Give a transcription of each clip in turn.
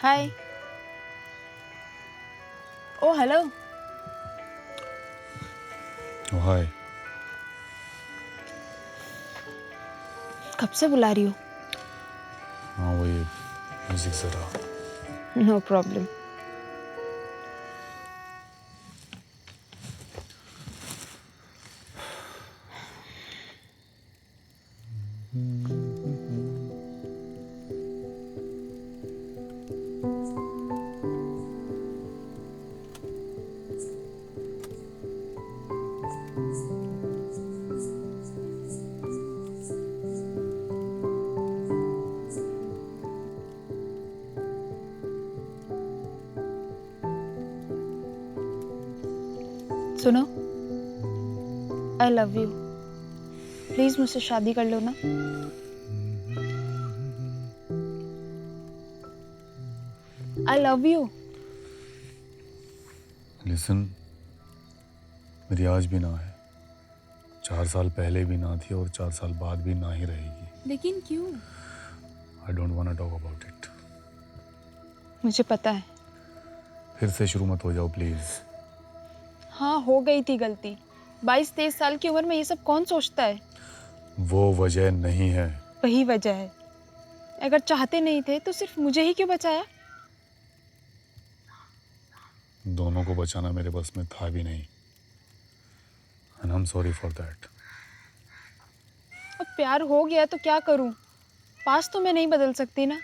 हाय। ओ hello. हाय। कब से बुला रही हो? हाँ वही म्यूजिक जरा। No problem. सुनो, आई लव यू। प्लीज मुझसे शादी कर लो ना। आई लव यू। लिसन, मेरी आज भी ना है, 4 साल पहले भी ना थी और 4 साल बाद भी ना ही रहेगी। लेकिन क्यों? I don't want to talk about it. मुझे पता है। फिर से शुरू मत हो जाओ प्लीज। हाँ, हो गई थी गलती। 22-23 साल की उम्र में ये सब कौन सोचता है? वो वजह नहीं है। वही वजह है। अगर चाहते नहीं थे तो सिर्फ मुझे ही क्यों बचाया? दोनों को बचाना मेरे बस में था भी नहीं। And I am sorry for that. अब प्यार हो गया तो क्या करूं? पास तो मैं नहीं बदल सकती ना।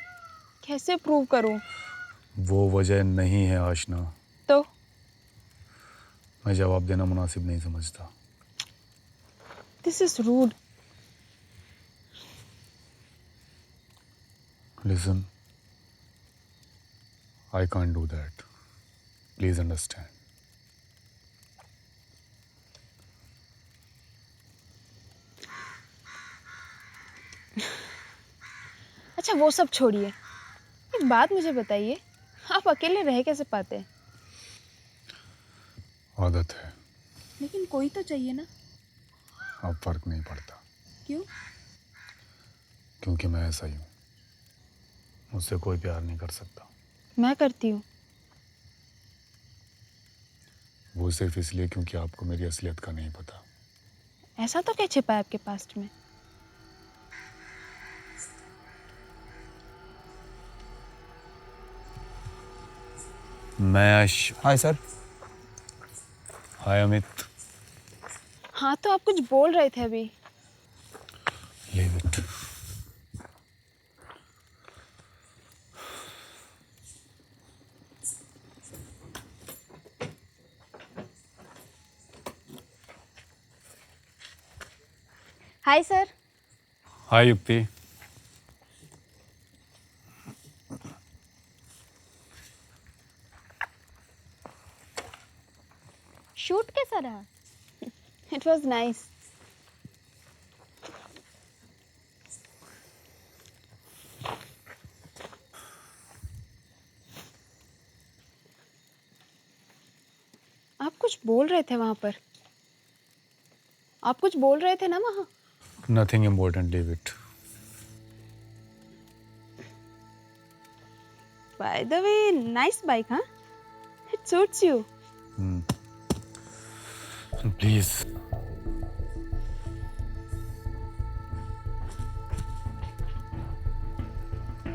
कैसे प्रूव करूं? वो वजह नहीं है आशना। तो मैं जवाब देना मुनासिब नहीं समझता। This is rude. Listen, I can't do that. Please understand. अच्छा वो सब छोड़िए, एक बात मुझे बताइए, आप अकेले रह कैसे पाते हैं? आदत है। लेकिन कोई तो चाहिए ना। अब फर्क नहीं पड़ता। क्यों? क्योंकि मैं ऐसा ही हूँ। मुझसे कोई प्यार नहीं कर सकता। मैं करती हूँ। वो सिर्फ इसलिए क्योंकि आपको मेरी असलियत का नहीं पता। ऐसा तो क्या छिपा है आपके पास्ट में? मैश। Hi sir. हाय अमित। हाँ तो आप कुछ बोल रहे थे अभी। Leave it. Hi sir. Hi Yukti. Shoot कैसा रहा? It was nice. आप कुछ बोल रहे थे वहां पर। आप कुछ बोल रहे थे ना वहां। Nothing important, leave it. By the way, nice bike. हाँ, इट सूट्स यू। प्लीज।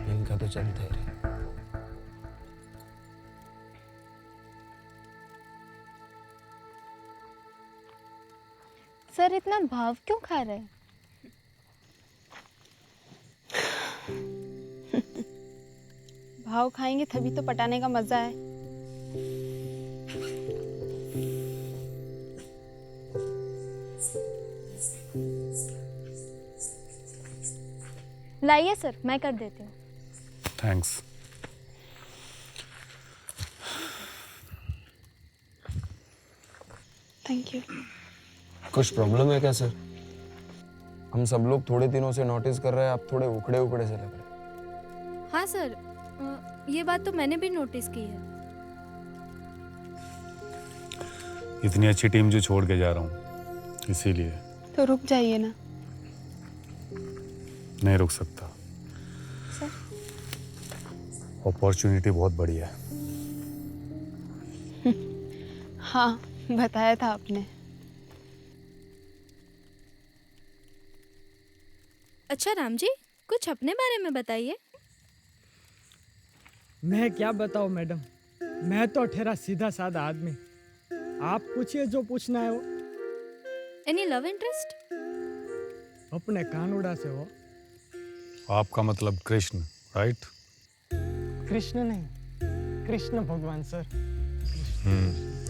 इनका तो चलता ही रहे। सर इतना भाव क्यों खा रहे हैं? भाव खाएंगे तभी तो पटाने का मजा है। लाइए सर, मैं कर देती हूँ। थैंक्स। Thank you. कुछ प्रॉब्लम है क्या सर? हम सब लोग थोड़े दिनों से नोटिस कर रहे हैं, आप थोड़े उखड़े उखड़े से लग रहे हैं। हाँ सर, ये बात तो मैंने भी नोटिस की है। इतनी अच्छी टीम जो छोड़ के जा रहा हूँ, इसीलिए। तो रुक जाइए ना। नहीं रुक सकता। सर अपॉर्चुनिटी बहुत बड़ी है। हाँ, बताया था आपने। अच्छा राम जी, कुछ अपने बारे में बताइए। मैं क्या बताऊं मैडम, मैं तो ठहरा सीधा साधा आदमी। आप पूछिए जो पूछना है वो। Any love interest? अपने कानूड़ा से हो। आपका मतलब कृष्ण, राइट? कृष्ण नहीं, कृष्ण भगवान सर।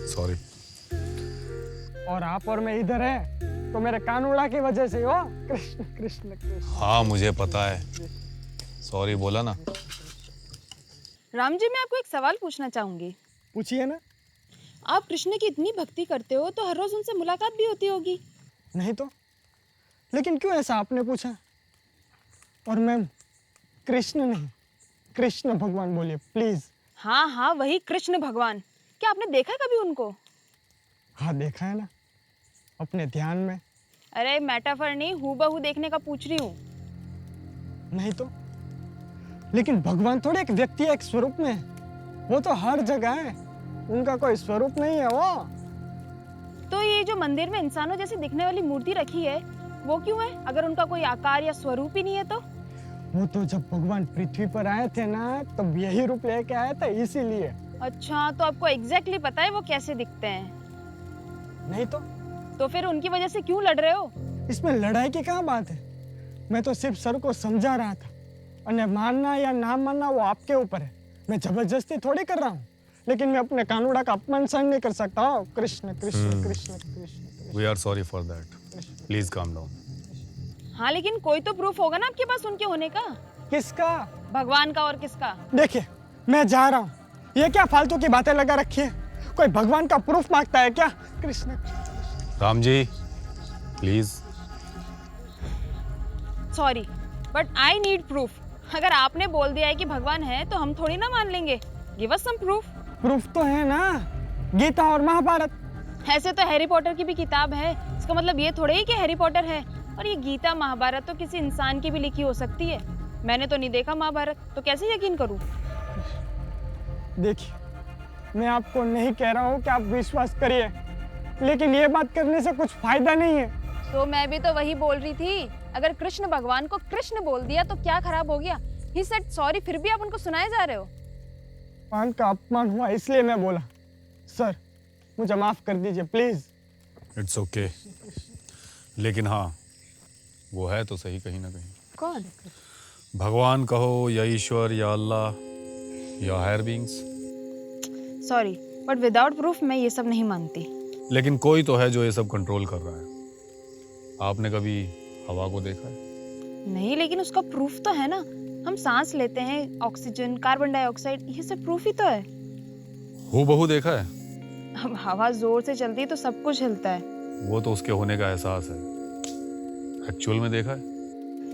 सॉरी। और आप और मैं इधर है तो मेरे कानूड़ा की वजह से हो। कृष्ण कृष्ण कृष्ण। हाँ मुझे पता है, सॉरी बोला ना। राम जी, मैं आपको एक सवाल पूछना चाहूंगी। पूछिए ना। आप कृष्ण की इतनी भक्ति करते हो तो हर रोज उनसे मुलाकात भी होती होगी। नहीं तो, लेकिन क्यों ऐसा आपने पूछा? और मैम, कृष्ण नहीं, कृष्ण भगवान बोलिए प्लीज। हाँ हाँ, वही कृष्ण भगवान। क्या आपने देखा कभी उनको? हाँ देखा है ना, अपने ध्यान में। अरे मेटाफर नहीं, हूबहू देखने का पूछ रही हूँ। नहीं तो, लेकिन भगवान थोड़े एक व्यक्ति एक स्वरूप में है। वो तो हर जगह है, उनका कोई स्वरूप नहीं है वो। तो ये जो मंदिर में इंसानों जैसी दिखने वाली मूर्ति रखी है, वो क्यों है? अगर उनका कोई आकार या स्वरूप ही नहीं है तो? वो तो जब भगवान पृथ्वी पर आए थे ना, तब यही रूप लेके आए थे, इसीलिए। अच्छा, तो आपको एग्जैक्टली पता है वो कैसे दिखते हैं? नहीं तो फिर उनकी वजह से क्यों लड़ रहे हो? इसमें लड़ाई की क्या बात है? मैं तो सिर्फ सर को समझा रहा था, और मानना या ना मानना वो आपके ऊपर है। मैं जबरदस्ती थोड़ी कर रहा हूँ, लेकिन मैं अपने कानूड़ा का अपमान सहन नहीं कर सकता। Krishna Krishna Krishna Krishna. We are sorry for that, please calm down. हाँ, लेकिन कोई तो प्रूफ होगा ना आपके पास उनके होने का। किसका? भगवान का। और किसका? देखिए, मैं जा रहा हूँ। ये क्या फालतू की बातें लगा रखी है? कोई भगवान का प्रूफ मांगता है क्या? Krishna. Ram ji please. Sorry, but I need proof. अगर आपने बोल दिया है कि भगवान है तो हम थोड़ी ना मान लेंगे। Give us some proof. Proof तो है ना, गीता और महाभारत। ऐसे तो हैरी पॉटर की भी किताब है, इसका मतलब ये थोड़े ही कि हैरी पॉटर है। और ये गीता महाभारत तो किसी इंसान की भी लिखी हो सकती है। मैंने तो नहीं देखा महाभारत, तो कैसे यकीन करूं? देखिए, मैं आपको नहीं कह रहा हूँ कि आप विश्वास करिए, लेकिन ये बात करने से कुछ फायदा नहीं है। तो मैं भी तो वही बोल रही थी। अगर कृष्ण भगवान को कृष्ण बोल दिया तो क्या खराब हो गया? ही सेड सॉरी, फिर भी आप उनको सुनाए जा रहे हो। भगवान का अपमान हुआ इसलिए मैं बोला। सर, मुझे माफ कर दीजिए प्लीज। इट्स ओके, लेकिन हाँ वो है तो सही कहीं ना कहीं। कौन? भगवान कहो या ईश्वर या अल्लाह या higher beings. Sorry, but without proof मैं ये सब नहीं मानती। लेकिन कोई तो है जो ये सब कंट्रोल कर रहा है। आपने कभी हवा को देखा है? नहीं, लेकिन उसका प्रूफ तो है ना। हम सांस लेते हैं, ऑक्सीजन, कार्बन डाइऑक्साइड, ये सब प्रूफ ही तो है। हूबहू देखा है? अब हवा जोर से चलती है तो सब कुछ हिलता है। वो तो उसके होने का एहसास है। एक्चुअल में देखा है?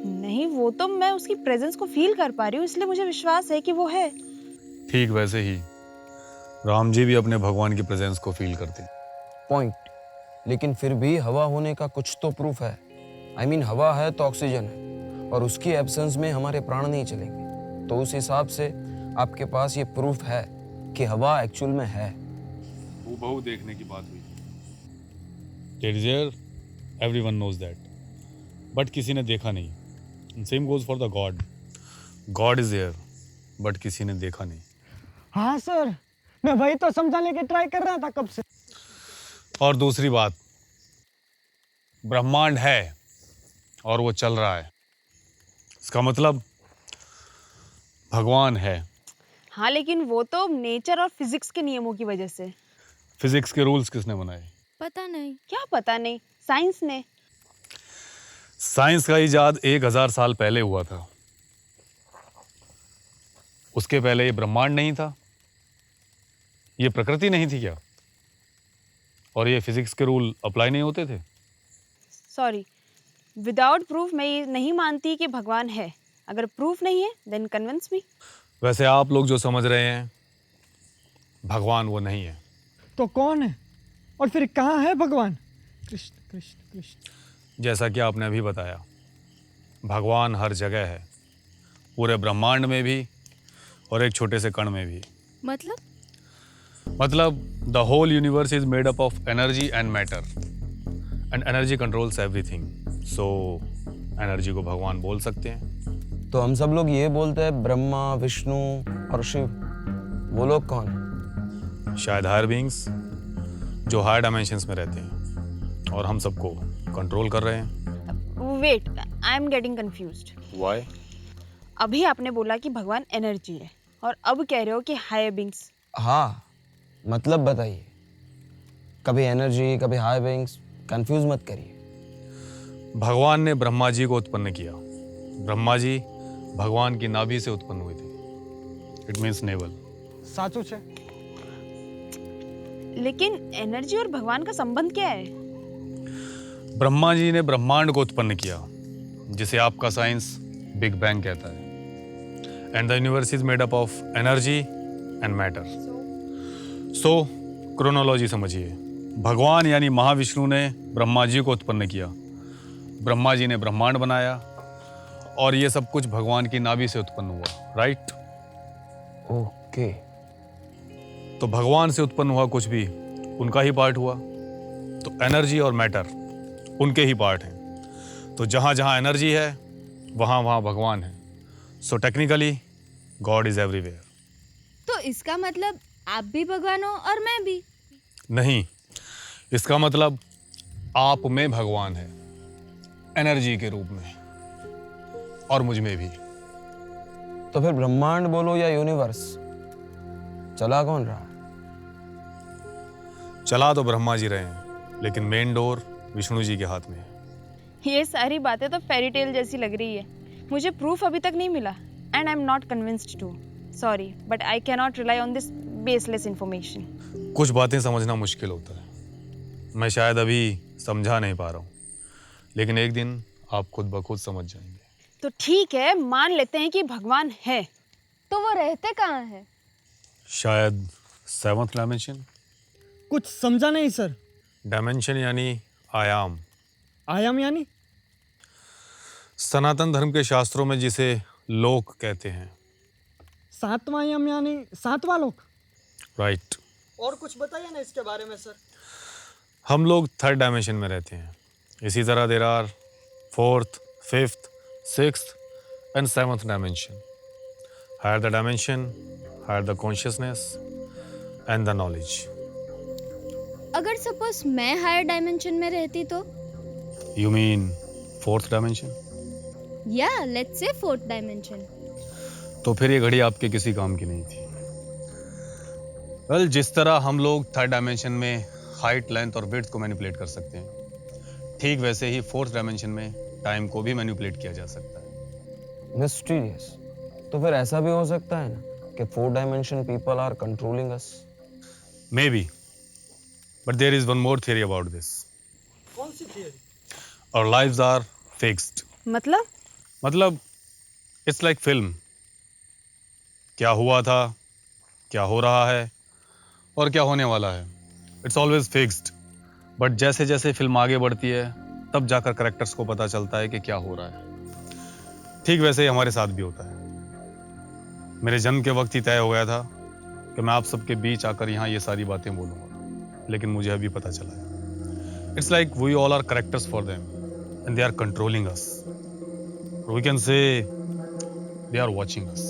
नहीं, वो तो मैं उसकी प्रेजेंस को फील कर पा रही हूँ, इसलिए मुझे विश्वास है कि वो है। ठीक वैसे ही राम जी भी अपने भगवान की प्रेजेंस को फील करते हैं। पॉइंट। लेकिन फिर भी हवा होने का कुछ तो प्रूफ है। I mean, हवा है तो ऑक्सीजन है, और उसकी एब्सेंस में हमारे प्राण नहीं चलेंगे। तो उस हिसाब से आपके पास ये प्रूफ है कि हवा एक्चुअल में है। हूबहू देखने की बात हुई। It is there, everyone knows that. But किसी ने देखा नहीं। Same goes for the god. God is there, but किसी ने देखा नहीं। हाँ सर, मैं वही तो समझाने की ट्राई कर रहा था कब से। और दूसरी बात, ब्रह्मांड है और वो चल रहा है, इसका मतलब भगवान है। हाँ, लेकिन वो तो नेचर और फिजिक्स के नियमों की वजह से। फिजिक्स के रूल्स किसने बनाए? पता नहीं। क्या पता नहीं, साइंस ने। साइंस का इजाद 1000 साल पहले हुआ था। उसके पहले ये ब्रह्मांड नहीं था, ये प्रकृति नहीं थी क्या? और ये फिजिक्स के रूल अप्लाई नहीं होते थे? सॉरी, विदाउट प्रूफ मैं ये नहीं मानती कि भगवान है। अगर प्रूफ नहीं है देन कन्विंस मी। वैसे आप लोग जो समझ रहे हैं भगवान वो नहीं है। तो कौन है? और फिर कहाँ है भगवान? कृष्ण कृष्ण कृष्ण। जैसा कि आपने अभी बताया, भगवान हर जगह है, पूरे ब्रह्मांड में भी और एक छोटे से कण में भी। मतलब the whole universe is made up of energy and matter, and energy controls everything. So energy को भगवान बोल सकते हैं। तो हम सब लोग ये बोलते हैं ब्रह्मा, विष्णु और शिव। वो लोग कौन हैं? शायद हायर बीइंग्स जो हायर डायमेंशंस में रहते हैं और हम सबको कंट्रोल कर रहे हैं। Wait, I am getting confused. Why? अभी आपने बोला कि भगवान एनर्जी है और अब कह रहे हो कि हायर बीइंग्स। हाँ, मतलब बताइए। कभी एनर्जी, कभी हाई बीइंग्स, कंफ्यूज मत करिए। भगवान ने ब्रह्मा जी को उत्पन्न किया। ब्रह्मा जी भगवान की नाभि से उत्पन्न हुए थे। It means naval. साचू छे। लेकिन एनर्जी और भगवान का संबंध क्या है? ब्रह्मा जी ने ब्रह्मांड को उत्पन्न किया, जिसे आपका साइंस बिग बैंग कहता है। And the universe is made up of energy and matter. So chronology समझिए। भगवान यानी महाविष्णु ने ब्रह्मा जी को उत्पन्न किया। ब्रह्मा जी ने ब्रह्मांड बनाया और ये सब कुछ भगवान की नाभि से उत्पन्न हुआ, राइट? ओके। तो भगवान से उत्पन्न हुआ कुछ भी उनका ही पार्ट हुआ। तो एनर्जी और मैटर उनके ही पार्ट हैं। तो जहाँ जहाँ एनर्जी है वहाँ वहाँ भगवान है। So technically God is everywhere. तो इसका मतलब आप भी भगवान हो और मैं भी? नहीं, इसका मतलब आप में भगवान है एनर्जी के रूप में, और मुझ में भी। तो फिर ब्रह्मांड बोलो या यूनिवर्स, चला कौन रहा? चला तो ब्रह्मा जी रहे हैं, लेकिन मेन डोर विष्णु जी के हाथ में है। ये सारी बातें तो फेरी टेल जैसी लग रही है। मुझे प्रूफ अभी तक नहीं मिला and I am not convinced too. Sorry, but I can not rely on this baseless information. कुछ बातें समझना मुश्किल होता है। मैं शायद अभी समझा नहीं पा रहा हूँ, लेकिन एक दिन आप खुद ब खुद समझ जाएंगे। तो ठीक है, मान लेते हैं कि भगवान है। तो वो रहते कहाँ है? शायद 7th डायमेंशन। कुछ समझा नहीं सर। डायमेंशन यानी आयाम। आयाम यानी? सनातन धर्म के शास्त्रों में जिसे लोक कहते हैं। 7वां आयाम यानी 7वां लोक? राइट। और कुछ बताइए ना इसके बारे में सर। हम लोग 3rd डायमेंशन में रहते हैं। इसी तरह there are 4th, 5th, 6th and 7th dimension. Higher the dimension, higher the consciousness and the knowledge. अगर सपोज मैं हायर डायमेंशन में रहती तो? You mean 4th dimension? या लेट्स से 4th डायमेंशन। तो फिर ये घड़ी आपके किसी काम की नहीं थी। वेल, जिस तरह हम लोग 3rd डायमेंशन में हाइट, लेंथ और विड्थ को मैनिपुलेट कर सकते हैं, ठीक वैसे ही 4th डायमेंशन में टाइम को भी मैनिपुलेट किया जा सकता है। मिस्टीरियस। तो फिर ऐसा भी हो सकता है ना कि 4th dimension people are controlling us? Maybe, but there is one more theory about this. कौन सी theory? Our lives are fixed. मतलब इट्स लाइक फिल्म। क्या हुआ था, क्या हो रहा है और क्या होने वाला है, इट्स ऑलवेज फिक्स्ड। बट जैसे जैसे फिल्म आगे बढ़ती है तब जाकर कैरेक्टर्स को पता चलता है कि क्या हो रहा है। ठीक वैसे ही हमारे साथ भी होता है। मेरे जन्म के वक्त ही तय हो गया था कि मैं आप सबके बीच आकर यहाँ ये सारी बातें बोलूँगा, लेकिन मुझे अभी पता चला है it's like we all are characters for them and they are controlling us. We can say they are watching us.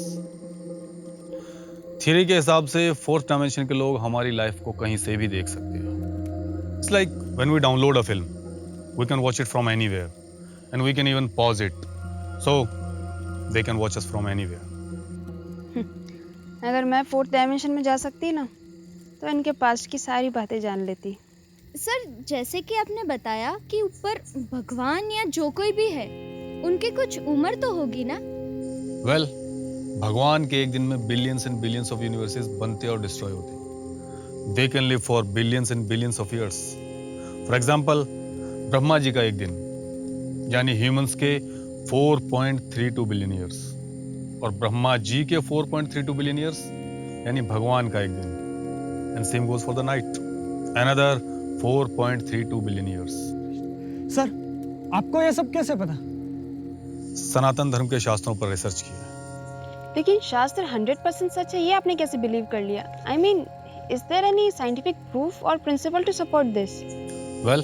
Theory के हिसाब से 4th डायमेंशन के लोग हमारी लाइफ को कहीं से भी देख सकते हैं। It's like when we download a film, we can watch it from anywhere and we can even pause it, so they can watch us from anywhere. अगर मैं 4th डायमेंशन में जा सकती ना तो इनके पास्ट की सारी बातें जान लेती। सर, जैसे कि आपने बताया कि ऊपर भगवान या जो कोई भी है, उनकी कुछ उम्र तो होगी ना? वेल, भगवान के एक दिन में billions and billions of universes बनते और डिस्ट्रॉय होते। They can live for billions and billions of years. For example, Brahma ji का एक दिन यानी ह्यूमंस के 4.32 बिलियन ईयर्स, और ब्रह्मा जी के 4.32 बिलियन ईयर्स यानी भगवान का एक दिन। And same goes for the night, another 4.32 billion years. Sir, आपको ये सब कैसे पता? सनातन धर्म के शास्त्रों पर रिसर्च किया है। लेकिन शास्त्र 100% सच है ये आपने कैसे बिलीव कर लिया? I mean, is there any scientific proof और principle to support this? Well,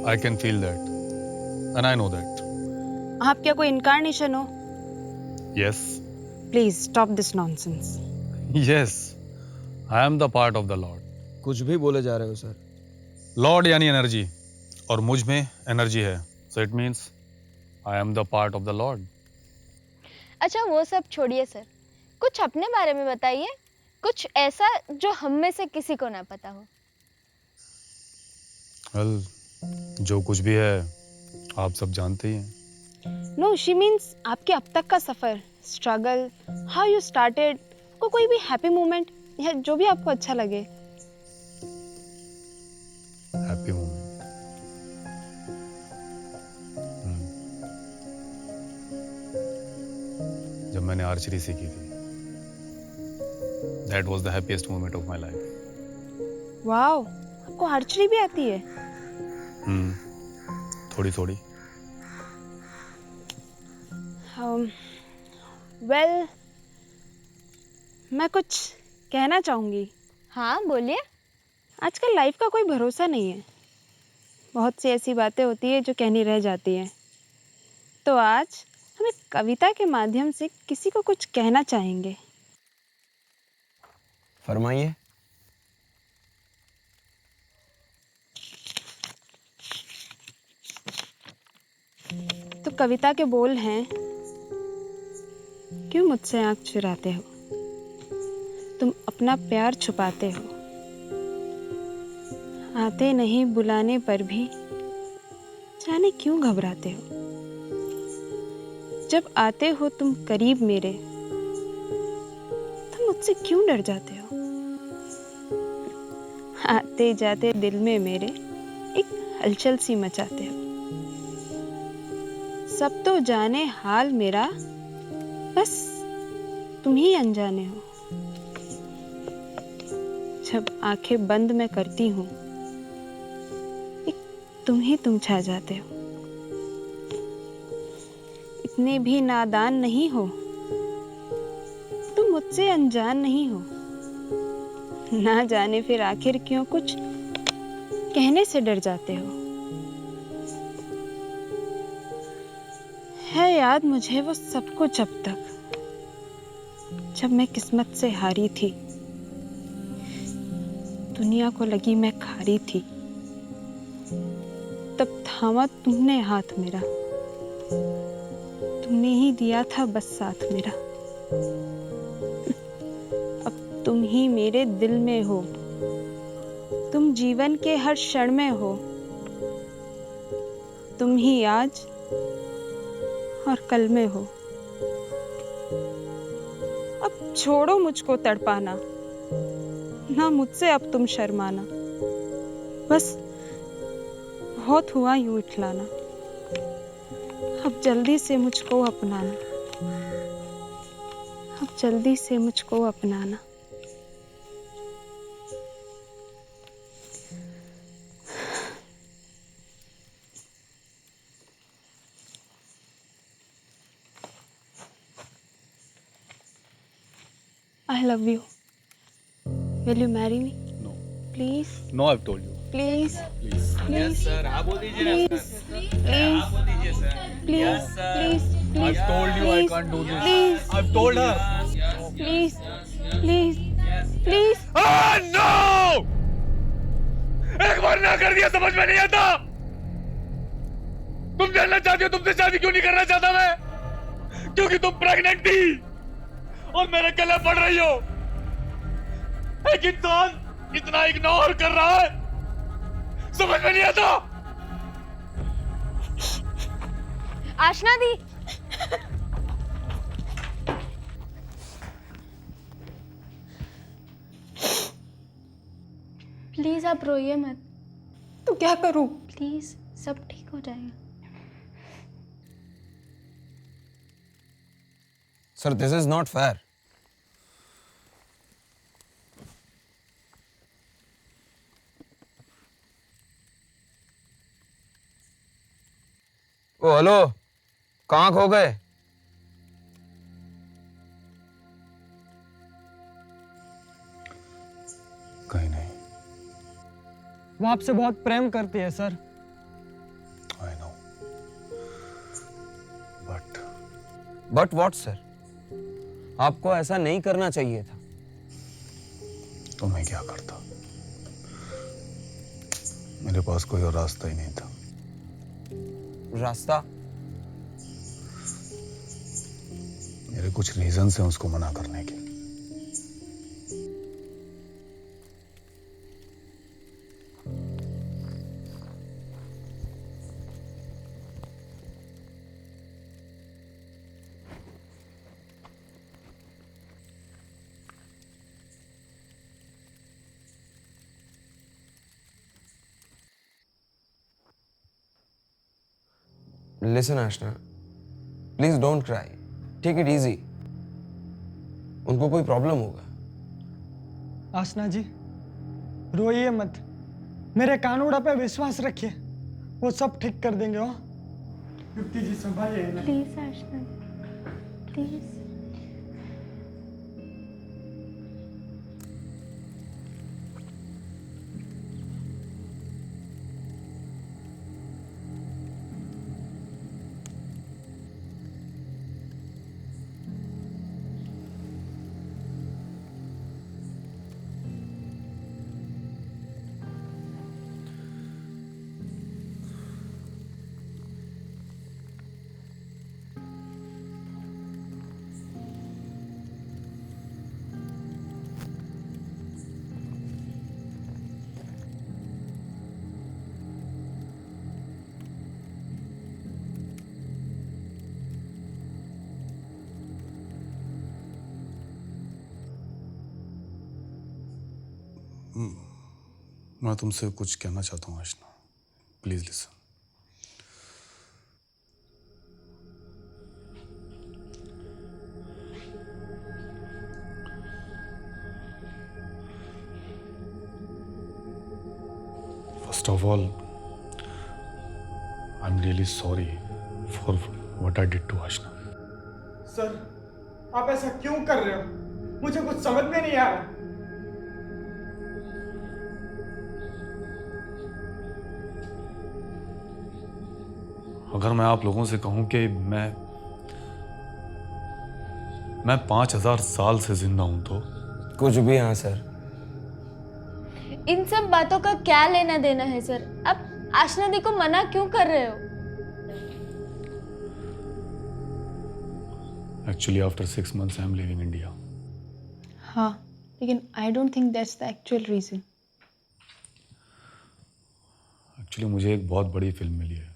I can feel that. And I know that. आप क्या कोई इनकारनेशन हो? Yes. Please stop this nonsense. Yes. I am the part of the Lord. कुछ भी बोले जा रहे हो सर। Lord यानी एनर्जी, और मुझ में एनर्जी है। So it means I am the part of the Lord. अच्छा वो सब छोड़िए सर, कुछ अपने बारे में बताइए, कुछ ऐसा जो हम में से किसी को ना पता हो। Well, जो कुछ भी है आप सब जानते ही हैं। नो, शी मीन्स आपके अब तक का सफर, स्ट्रगल, हाउ यू स्टार्टेड, को कोई भी हैप्पी मोमेंट या जो भी आपको अच्छा लगे। Happy moment. जब मैंने आर्चरी सीखी थी, that was the happiest moment of my life. Wow, आपको आर्चरी भी आती है? थोड़ी थोड़ी। वेल, मैं कुछ कहना चाहूंगी। हाँ बोलिए। आजकल लाइफ का कोई भरोसा नहीं है, बहुत सी ऐसी बातें होती है जो कहनी रह जाती हैं। तो आज हम एक कविता के माध्यम से किसी को कुछ कहना चाहेंगे। फरमाइए। तो कविता के बोल हैं, क्यों मुझसे आंख चुराते हो, तुम अपना प्यार छुपाते हो, आते नहीं बुलाने पर भी जाने क्यों घबराते हो, जब आते हो तुम करीब मेरे तुम मुझसे क्यों डर जाते हो, आते जाते दिल में मेरे एक हलचल सी मचाते हो, सब तो जाने हाल मेरा, बस तुम ही अनजाने हो, जब आंखें बंद मैं करती हूँ एक तुम छा जाते हो, इतने भी नादान नहीं हो, तुम मुझसे अनजान नहीं हो, ना जाने फिर आखिर क्यों कुछ कहने से डर जाते हो। है याद मुझे वो सब कुछ अब तक, जब मैं किस्मत से हारी थी, दुनिया को लगी मैं खारी थी, तब थामा तुमने हाथ मेरा, तुमने ही दिया था बस साथ मेरा, अब तुम ही मेरे दिल में हो, तुम जीवन के हर क्षण में हो, तुम ही आज और कल में हो, अब छोड़ो मुझको तड़पाना, ना मुझसे अब तुम शर्माना, बस बहुत हुआ यूं इठलाना, अब जल्दी से मुझको अपनाना, अब जल्दी से मुझको अपनाना। I love you. Will you marry me? No. Please, No, I've told you. please, Please. please, sir आप बोल दीजिए ना please, please, आप बोल दीजिए sir please, please, please. I've told you I please, can't do this. Please, I've told her. please, please, please. Ah, no! एक बार ना कर दिया समझ में नहीं आता। तुम जानना चाहती हो तुमसे शादी क्यों नहीं करना चाहता मैं? क्योंकि तुम प्रेग्नेंट थी और मेरे गले पड़ रही हो। एक इंसान इतना इग्नोर कर रहा है, समझ में नहीं आता। आशना दी, प्लीज आप रोइए मत, तो क्या करूं? प्लीज सब ठीक हो जाएगा। Sir this is not fair. Oh hello, कहाँ खो गए? वो आपसे बहुत प्रेम करती है sir. I know, but what sir? आपको ऐसा नहीं करना चाहिए था। तो मैं क्या करता? मेरे पास कोई और रास्ता ही नहीं था। रास्ता? मेरे कुछ रीजन हैं उसको मना करने के। Listen Aashna, please don't cry, take it easy. उनको कोई प्रॉब्लम होगा। आसना जी रोइए मत, मेरे कानूड़ा पे विश्वास रखिए, वो सब ठीक कर देंगे। हो युक्ति जी संभालिए इन्हें। Please Aashna, please. मैं तुमसे कुछ कहना चाहता हूँ Aashna, please listen. First of all, I am really sorry for what I did to Aashna. Sir आप ऐसा क्यों कर रहे हो? मुझे कुछ समझ में नहीं आ रहा। अगर मैं आप लोगों से कहूं कि मैं 5000 साल से जिंदा हूं तो कुछ भी। हाँ सर। इन सब बातों का क्या लेना देना है सर? आप आशना दी को मना क्यों कर रहे हो? Actually after 6 months I am living India. हाँ, लेकिन I don't think that's the actual reason. Actually मुझे एक बहुत बड़ी फिल्म मिली है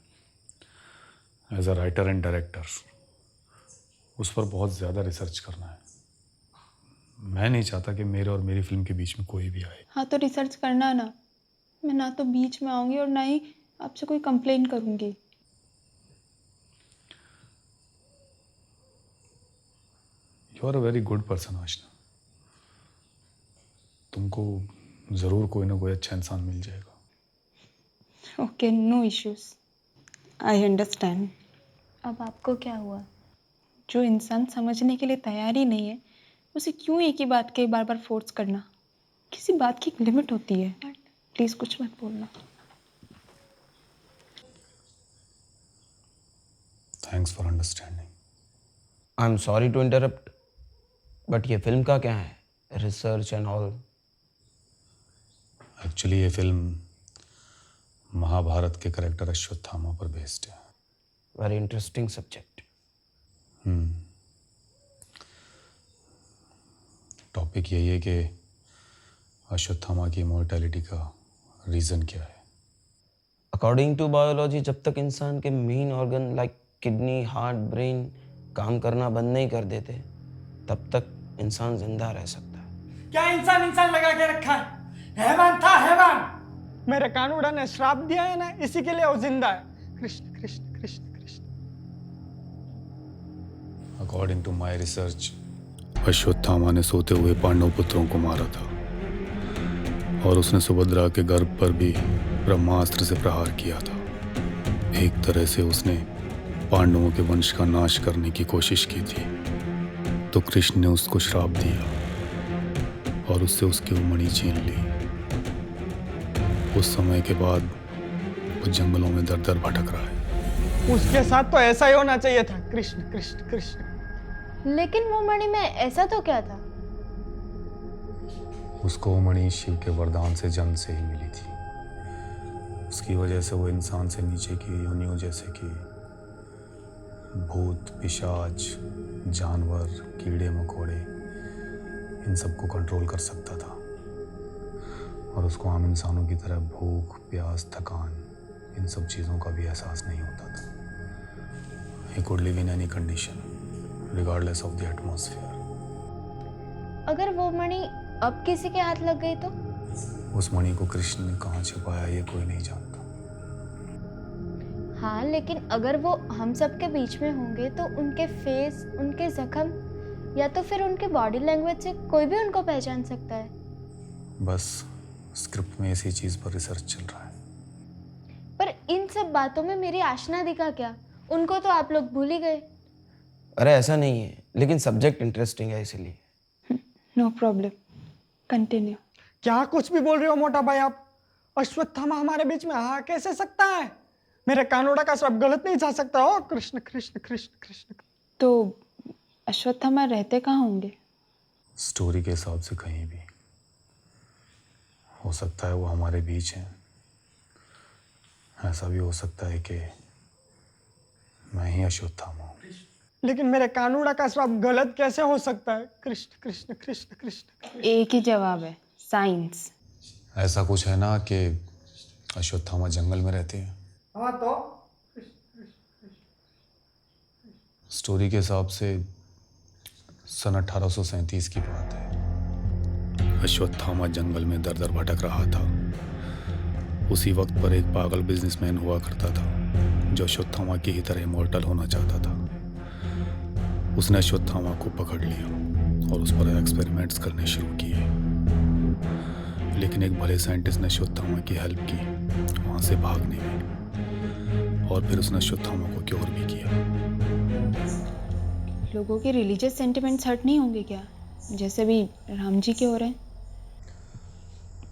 as a writer and director. उस पर बहुत ज़्यादा रिसर्च करना है। मैं नहीं चाहता कि मेरे और मेरी फिल्म के बीच में कोई भी आए। हाँ, तो रिसर्च करना ना। मैं ना तो बीच में आऊंगी और ना ही आपसे कोई कंप्लेन करूंगी। You are a very good person Aashna. तुमको ज़रूर कोई ना कोई अच्छा इंसान मिल जाएगा। Okay, no issues, I understand. अब आपको क्या हुआ? जो इंसान समझने के लिए तैयार ही नहीं है, उसे क्यों एक ही बात के बार बार फोर्स करना? किसी बात की एक लिमिट होती है। प्लीज कुछ मत बोलना। Thanks for understanding. I am sorry to interrupt, but ये फिल्म का क्या है? Research and all. एक्चुअली ये फिल्म महाभारत के करेक्टर अश्वत्थामा पर बेस्ड है। Very interesting subject. टॉपिक यही है कि अश्वत्थामा की इमॉर्टैलिटी का रीज़न क्या है। अकॉर्डिंग टू बायोलॉजी, जब तक इंसान के main organ like kidney, heart, brain काम करना बंद नहीं कर देते, तब तक इंसान जिंदा रह सकता है। क्या इंसान इंसान लगा के रखा है? हैवान था हैवान। मेरे कानूड़ा ने श्राप दिया है ना, इसी के लिए वो जिंदा है। Krishna Krishna Krishna Krishna. According to my research, Ashwatthama ने सोते हुए पांडव पुत्रों को मारा था और उसने सुभद्रा के गर्भ पर भी ब्रह्मास्त्र से प्रहार किया था। एक तरह से उसने पांडवों के वंश का नाश करने की कोशिश की थी। तो कृष्ण ने उसको श्राप दिया और उससे उसकी वो मणि छीन ली। उस समय के बाद वो जंगलों में दर दर भटक रहा है। उसके साथ तो ऐसा ही होना चाहिए था। कृष्ण कृष्ण कृष्ण। लेकिन वो मणि में ऐसा तो क्या था? उसको वो मणि शिव के वरदान से जन्म से ही मिली थी। उसकी वजह से वो इंसान से नीचे की योनियों जैसे कि भूत, पिशाच, जानवर, कीड़े मकोड़े, इन सबको कंट्रोल कर सकता था और उसको आम इंसानों की तरह भूख, प्यास, थकान, इन सब चीज़ों का भी एहसास नहीं होता था। He could live in any condition, regardless of the atmosphere. अगर वो मणि अब किसी के हाथ लग गई तो? उस मणि को कृष्ण ने कहाँ छिपाया ये कोई नहीं जानता। हाँ, लेकिन अगर वो हम सब के बीच में होंगे तो उनके फेस, उनके जख्म या तो फिर उनके बॉडी लैंग्वेज से कोई भी उनको पहचान सकता है। बस स्क्रिप्ट में इसी चीज़ पर रिसर्च चल रहा है। पर इन सब बातों में मेरी आशना दिखा क्या? उनको तो आप लोग भूल ही गए। अरे ऐसा नहीं है, लेकिन सब्जेक्ट इंटरेस्टिंग है इसीलिए। No problem, continue. क्या कुछ भी बोल रहे हो मोटा भाई आप? अश्वत्थामा हमारे बीच में आ कैसे सकता है? मेरे कानोड़ा का श्राप गलत नहीं जा सकता हो। कृष्ण कृष्ण कृष्ण कृष्ण। तो अश्वत्थामा रहते कहाँ होंगे? स्टोरी के हिसाब से कहीं भी हो सकता है। वो हमारे बीच हैं। ऐसा भी हो सकता है कि मैं ही अश्वत्थामा हूँ। लेकिन मेरे कानूड़ा का श्राप गलत कैसे हो सकता है? कृष्ण कृष्ण कृष्ण कृष्ण। एक ही जवाब है, साइंस। ऐसा कुछ है ना कि अश्वत्थामा जंगल में रहते हैं। हाँ तो स्टोरी के हिसाब से सन 1837 की बात है। अश्वत्थामा जंगल में दर दर भटक रहा था। उसी वक्त पर एक पागल बिजनेसमैन हुआ करता था जो अश्वत्थामा की ही तरह इमॉर्टल होना चाहता था। उसने अश्वत्थामा को पकड़ लिया और उस पर एक्सपेरिमेंट्स करने शुरू किए। लेकिन एक भले साइंटिस्ट ने अश्वत्थामा की हेल्प की वहाँ से भागने में, और फिर उसने अश्वत्थामा को क्योर भी किया। लोगों के रिलीजियस सेंटिमेंट्स हर्ट नहीं होंगे क्या, जैसे भी राम जी के हो रहे हैं?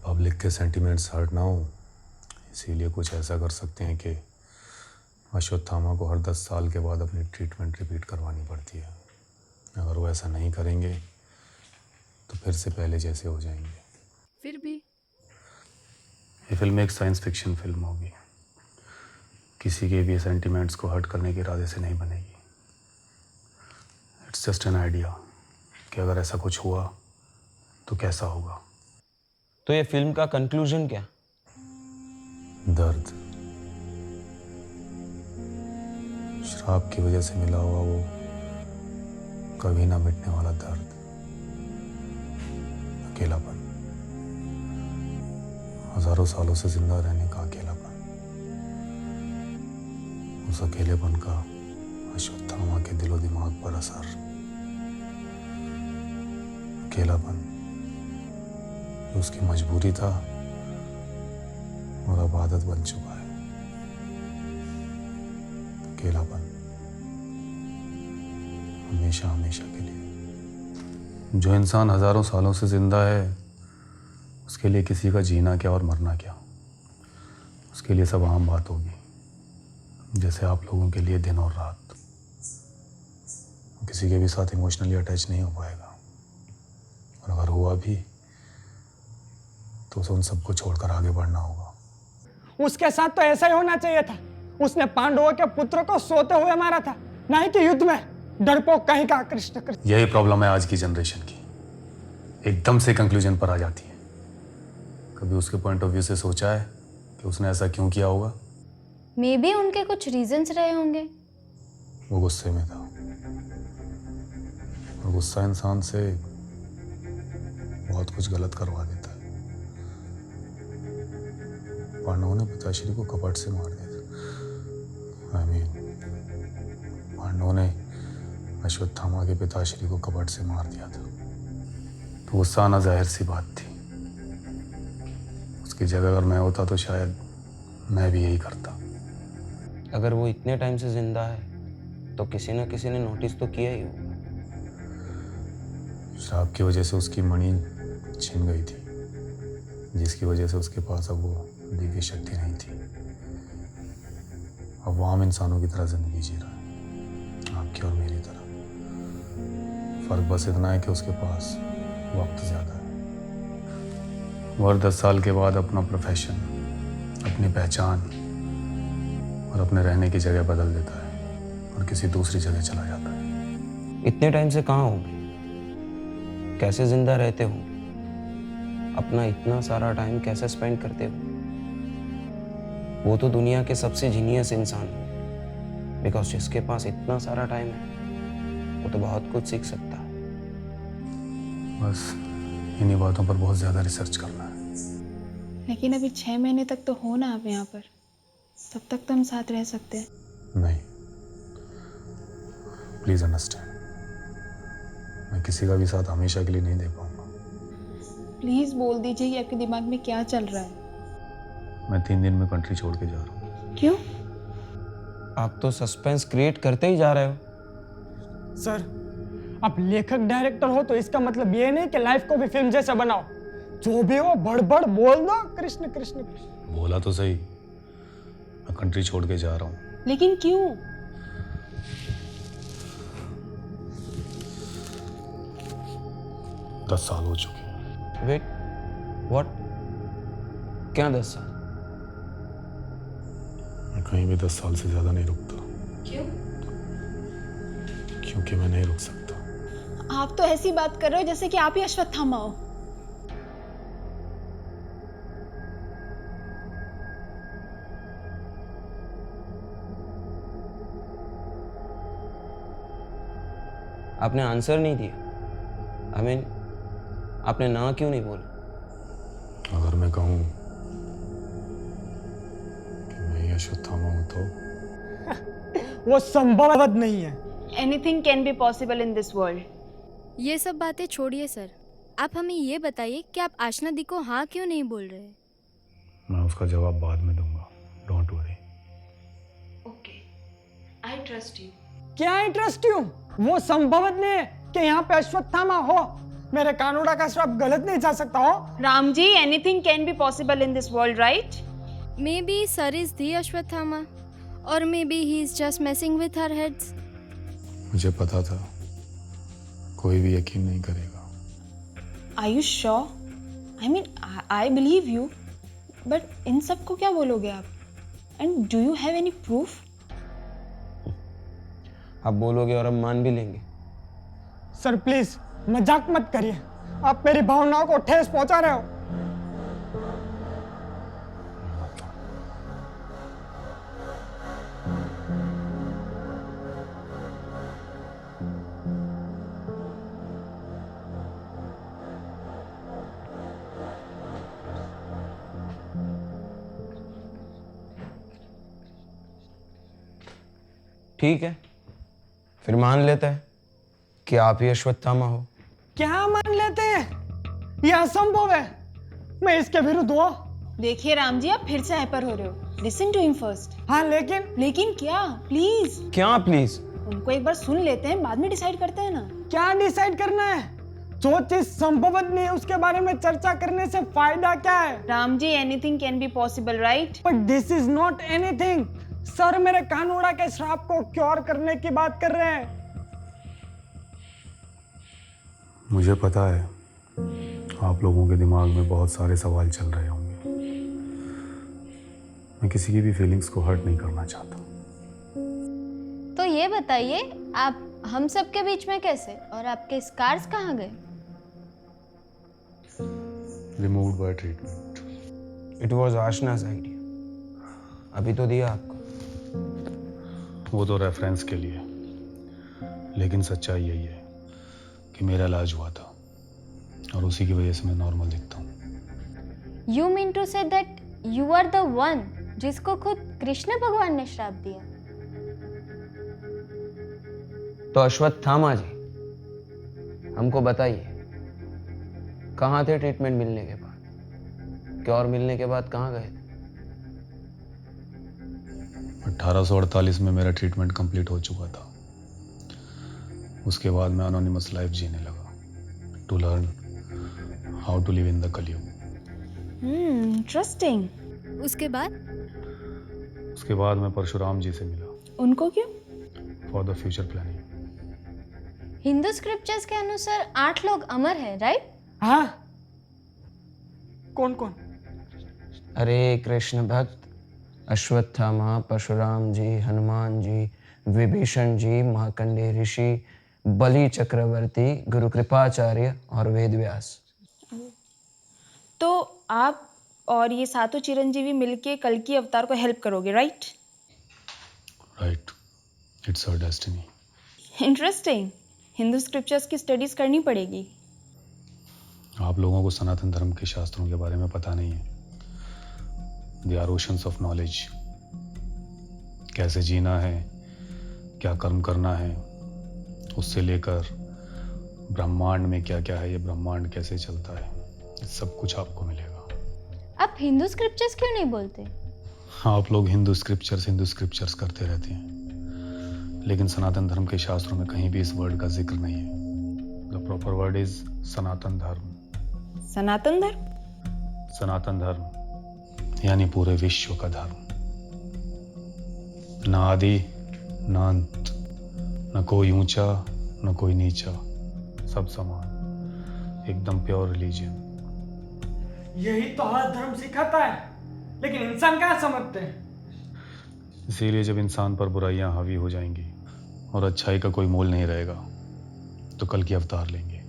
पब्लिक के सेंटिमेंट्स हर्ट ना हो, इसीलिए कुछ ऐसा कर सकते हैं कि अश्वत्थामा को हर 10 साल के बाद अपनी ट्रीटमेंट रिपीट करवानी पड़ती है। अगर वो ऐसा नहीं करेंगे तो फिर से पहले जैसे हो जाएंगे। फिर भी ये फिल्म एक साइंस फिक्शन फिल्म होगी। किसी के भी सेंटिमेंट्स को हर्ट करने के इरादे से नहीं बनेगी। इट्स जस्ट एन आइडिया कि अगर ऐसा कुछ हुआ तो कैसा होगा। तो ये फिल्म का कंक्लूजन क्या? दर्द, श्राप की वजह से मिला हुआ वो कभी ना मिटने वाला दर्द, अकेलापन, हजारों सालों से जिंदा रहने का अकेलापन। उस अकेलेपन का अश्वत्थामा के दिलो दिमाग पर असर। अकेलापन जो उसकी मजबूरी था और अब आदत बन चुका है। अकेलापन हमेशा हमेशा के लिए। जो इंसान हजारों सालों से जिंदा है उसके लिए किसी का जीना क्या और मरना क्या, उसके लिए सब आम बात होगी, जैसे आप लोगों के लिए दिन और रात। किसी के भी साथ इमोशनली अटैच नहीं हो पाएगा, और अगर हुआ भी तो उसे उन सबको छोड़कर आगे बढ़ना होगा। उसके साथ तो ऐसा ही होना चाहिए था। उसने पांडवों के पुत्र को सोते हुए मारा था, नहीं कि युद्ध में। डरपोक कहीं का। कृष्ण कृष्ण। यही प्रॉब्लम है आज की जनरेशन की, एकदम से कंक्लूजन पर आ जाती है। कभी उसके पॉइंट ऑफ व्यू से सोचा है कि उसने ऐसा क्यों किया होगा? मे बी उनके कुछ रीजंस रहे होंगे। वो गुस्से में था, और गुस्सा इंसान से बहुत कुछ गलत करवा देता है। पांडवों ने पिताश्री को कपट से मार दिया था। पांडवों ने अश्वत्थामा के पिताश्री को कपट से मार दिया था। तो गुस्सा आना जाहिर सी बात थी। उसकी जगह अगर मैं होता तो शायद मैं भी यही करता। अगर वो इतने टाइम से जिंदा है तो किसी न किसी ने नोटिस तो किया ही होगा। श्राप की वजह से उसकी मणि छिन गई थी, जिसकी वजह से उसके पास अब वो दिव्य शक्ति नहीं थी। अब वो आम इंसानों की तरह जिंदगी जी रहा है, आपकी और मेरी तरह। फर्क बस इतना है कि उसके पास वक्त ज़्यादा है। वो हर 10 साल के बाद अपना प्रोफेशन, अपनी पहचान और अपने रहने की जगह बदल देता है और किसी दूसरी जगह चला जाता है। इतने टाइम से कहाँ होंगे, कैसे जिंदा रहते हो, अपना इतना सारा टाइम कैसे स्पेंड करते हो? वो तो दुनिया के सबसे जीनियस इंसान है, बिकॉज जिसके पास इतना सारा टाइम है वो तो बहुत कुछ सीख सकता है। बस इन्हीं बातों पर बहुत ज़्यादा रिसर्च करना है। लेकिन अभी 6 महीने तक तो हो ना आप यहाँ पर, तब तक तो हम साथ रह सकते हैं। नहीं, प्लीज़ अंडरस्टैंड, मैं किसी का भी साथ हमेशा के लिए नहीं दे पाऊंगा। प्लीज बोल दीजिए कि आपके दिमाग में क्या चल रहा है। मैं 3 दिन में कंट्री छोड़ के जा रहा हूँ। क्यों? आप तो सस्पेंस क्रिएट करते ही जा रहे हो। सर, आप लेखक डायरेक्टर हो तो इसका मतलब ये नहीं कि लाइफ को भी फिल्म जैसा बनाओ। जो भी हो बड़ बोल दो कृष्ण कृष्ण कृष्ण। बोला तो सही, मैं कंट्री छोड़ के जा रहा हूँ। लेकिन क्यों? दस साल हो चुके हैं। Wait, what? क्या 10 साल? मैं कहीं भी 10 साल से ज़्यादा नहीं रुकता। क्यों? क्योंकि मैं नहीं रुक सकता। आप तो ऐसी बात कर रहे हो जैसे कि आप ही अश्वत्थामा हो। आपने आंसर नहीं दिया। आई मीन, आपने ना क्यों नहीं बोला? अगर मैं कहूँ कि मैं ही अश्वत्थामा हूँ तो? वो संभव नहीं है। Anything can be possible in this world. ये सब बातें छोड़िए सर, आप हमें ये बताइए कि आप आशना दी को हाँ क्यों नहीं बोल रहे? मैं उसका जवाब बाद में दूंगा, don't worry. Okay, I trust you. क्या इंटरेस्ट हूँ? वो संभव नहीं है कि यहाँ पे अश्वत्थामा हो। मेरे कानूड़ा का श्राप गलत नहीं जा सकता हो। Ram ji, anything can be possible in this world, right? Maybe sir is the Ashwatthama और maybe he is just messing with her heads. मुझे पता था कोई भी यकीन नहीं करेगा। Are you sure? I mean, I believe you, but इन सब को क्या बोलोगे आप? And do you have any proof? आप बोलोगे और हम मान भी लेंगे। सर प्लीज मजाक मत करिए, आप मेरी भावनाओं को ठेस पहुंचा रहे हो। ठीक है, फिर मान लेते हैं कि आप ही अश्वत्थामा हो। क्या मान लेते हैं? यह असंभव है। मैं इसके विरुद्ध हूँ। देखिए राम जी, आप फिर से हाइपर हो रहे हो। Listen to him first. हाँ लेकिन लेकिन क्या? प्लीज क्या प्लीज? उनको एक बार सुन लेते हैं, बाद में डिसाइड करते हैं ना। क्या डिसाइड करना है? जो चीज संभव नहीं है उसके बारे में चर्चा करने से फायदा क्या है? Ram ji, anything can be possible, right? But this is not anything. Sir मेरे कानूड़ा के श्राप को क्योर करने की बात कर रहे हैं। मुझे पता है आप लोगों के दिमाग में बहुत सारे सवाल चल रहे होंगे। मैं किसी की भी फीलिंग्स को हर्ट नहीं करना चाहता। तो ये बताइए, आप हम सब के बीच में कैसे, और आपके स्कार्स कहाँ गए? Removed by treatment. It was Aashna's idea. अभी तो दिया आपको। वो तो रेफरेंस के लिए, लेकिन सच्चाई यही है कि मेरा इलाज हुआ था और उसी की वजह से मैं नॉर्मल दिखता हूँ। You mean to say that you are the one जिसको खुद कृष्ण भगवान ने श्राप दिया? तो अश्वत्थामा जी, हमको बताइए, कहाँ थे ट्रीटमेंट मिलने के बाद? क्योर मिलने के बाद कहाँ गए थे? 1848 में मेरा ट्रीटमेंट कंप्लीट हो चुका था। उसके बाद मैं एनोनिमस लाइफ जीने लगा, to learn how to live in the Kalyug. Interesting. उसके बाद? उसके बाद मैं परशुराम जी से मिला उनको क्यों? For the future planning. Hindu scriptures के अनुसार 8 लोग अमर हैं, राइट? हाँ, कौन कौन? अरे कृष्ण भक्त, अश्वत्थामा, परशुराम जी, हनुमान जी, विभीषण जी, मार्कंडेय ऋषि, बलि चक्रवर्ती, गुरु कृपाचार्य और वेद व्यास। तो आप और ये सातों चिरंजीवी मिलके कल की अवतार को हेल्प करोगे, right? Right, it's our destiny. Interesting. Hindu scriptures की स्टडीज करनी पड़ेगी। आप लोगों को सनातन धर्म के शास्त्रों के बारे में पता नहीं है। They are oceans of knowledge. कैसे जीना है, क्या कर्म करना है, उससे लेकर ब्रह्मांड में क्या क्या है, ये ब्रह्मांड कैसे चलता है, ये सब कुछ आपको मिलेगा। आप हिंदू स्क्रिप्चर्स क्यों नहीं बोलते? आप लोग हिंदू स्क्रिप्चर्स करते रहते हैं, लेकिन सनातन धर्म के शास्त्रों में कहीं भी इस वर्ड का जिक्र नहीं है। द प्रॉपर वर्ड इज सनातन धर्म। सनातन धर्म? सनातन धर्म यानी पूरे विश्व का धर्म। न आदि न अंत, न कोई ऊंचा न कोई नीचा, सब समान, एकदम प्योर रिलीजियन। यही तो हर धर्म सिखाता है, लेकिन इंसान कहाँ समझते हैं। इसीलिए जब इंसान पर बुराइयां हावी हो जाएंगी और अच्छाई का कोई मोल नहीं रहेगा, तो कल की अवतार लेंगे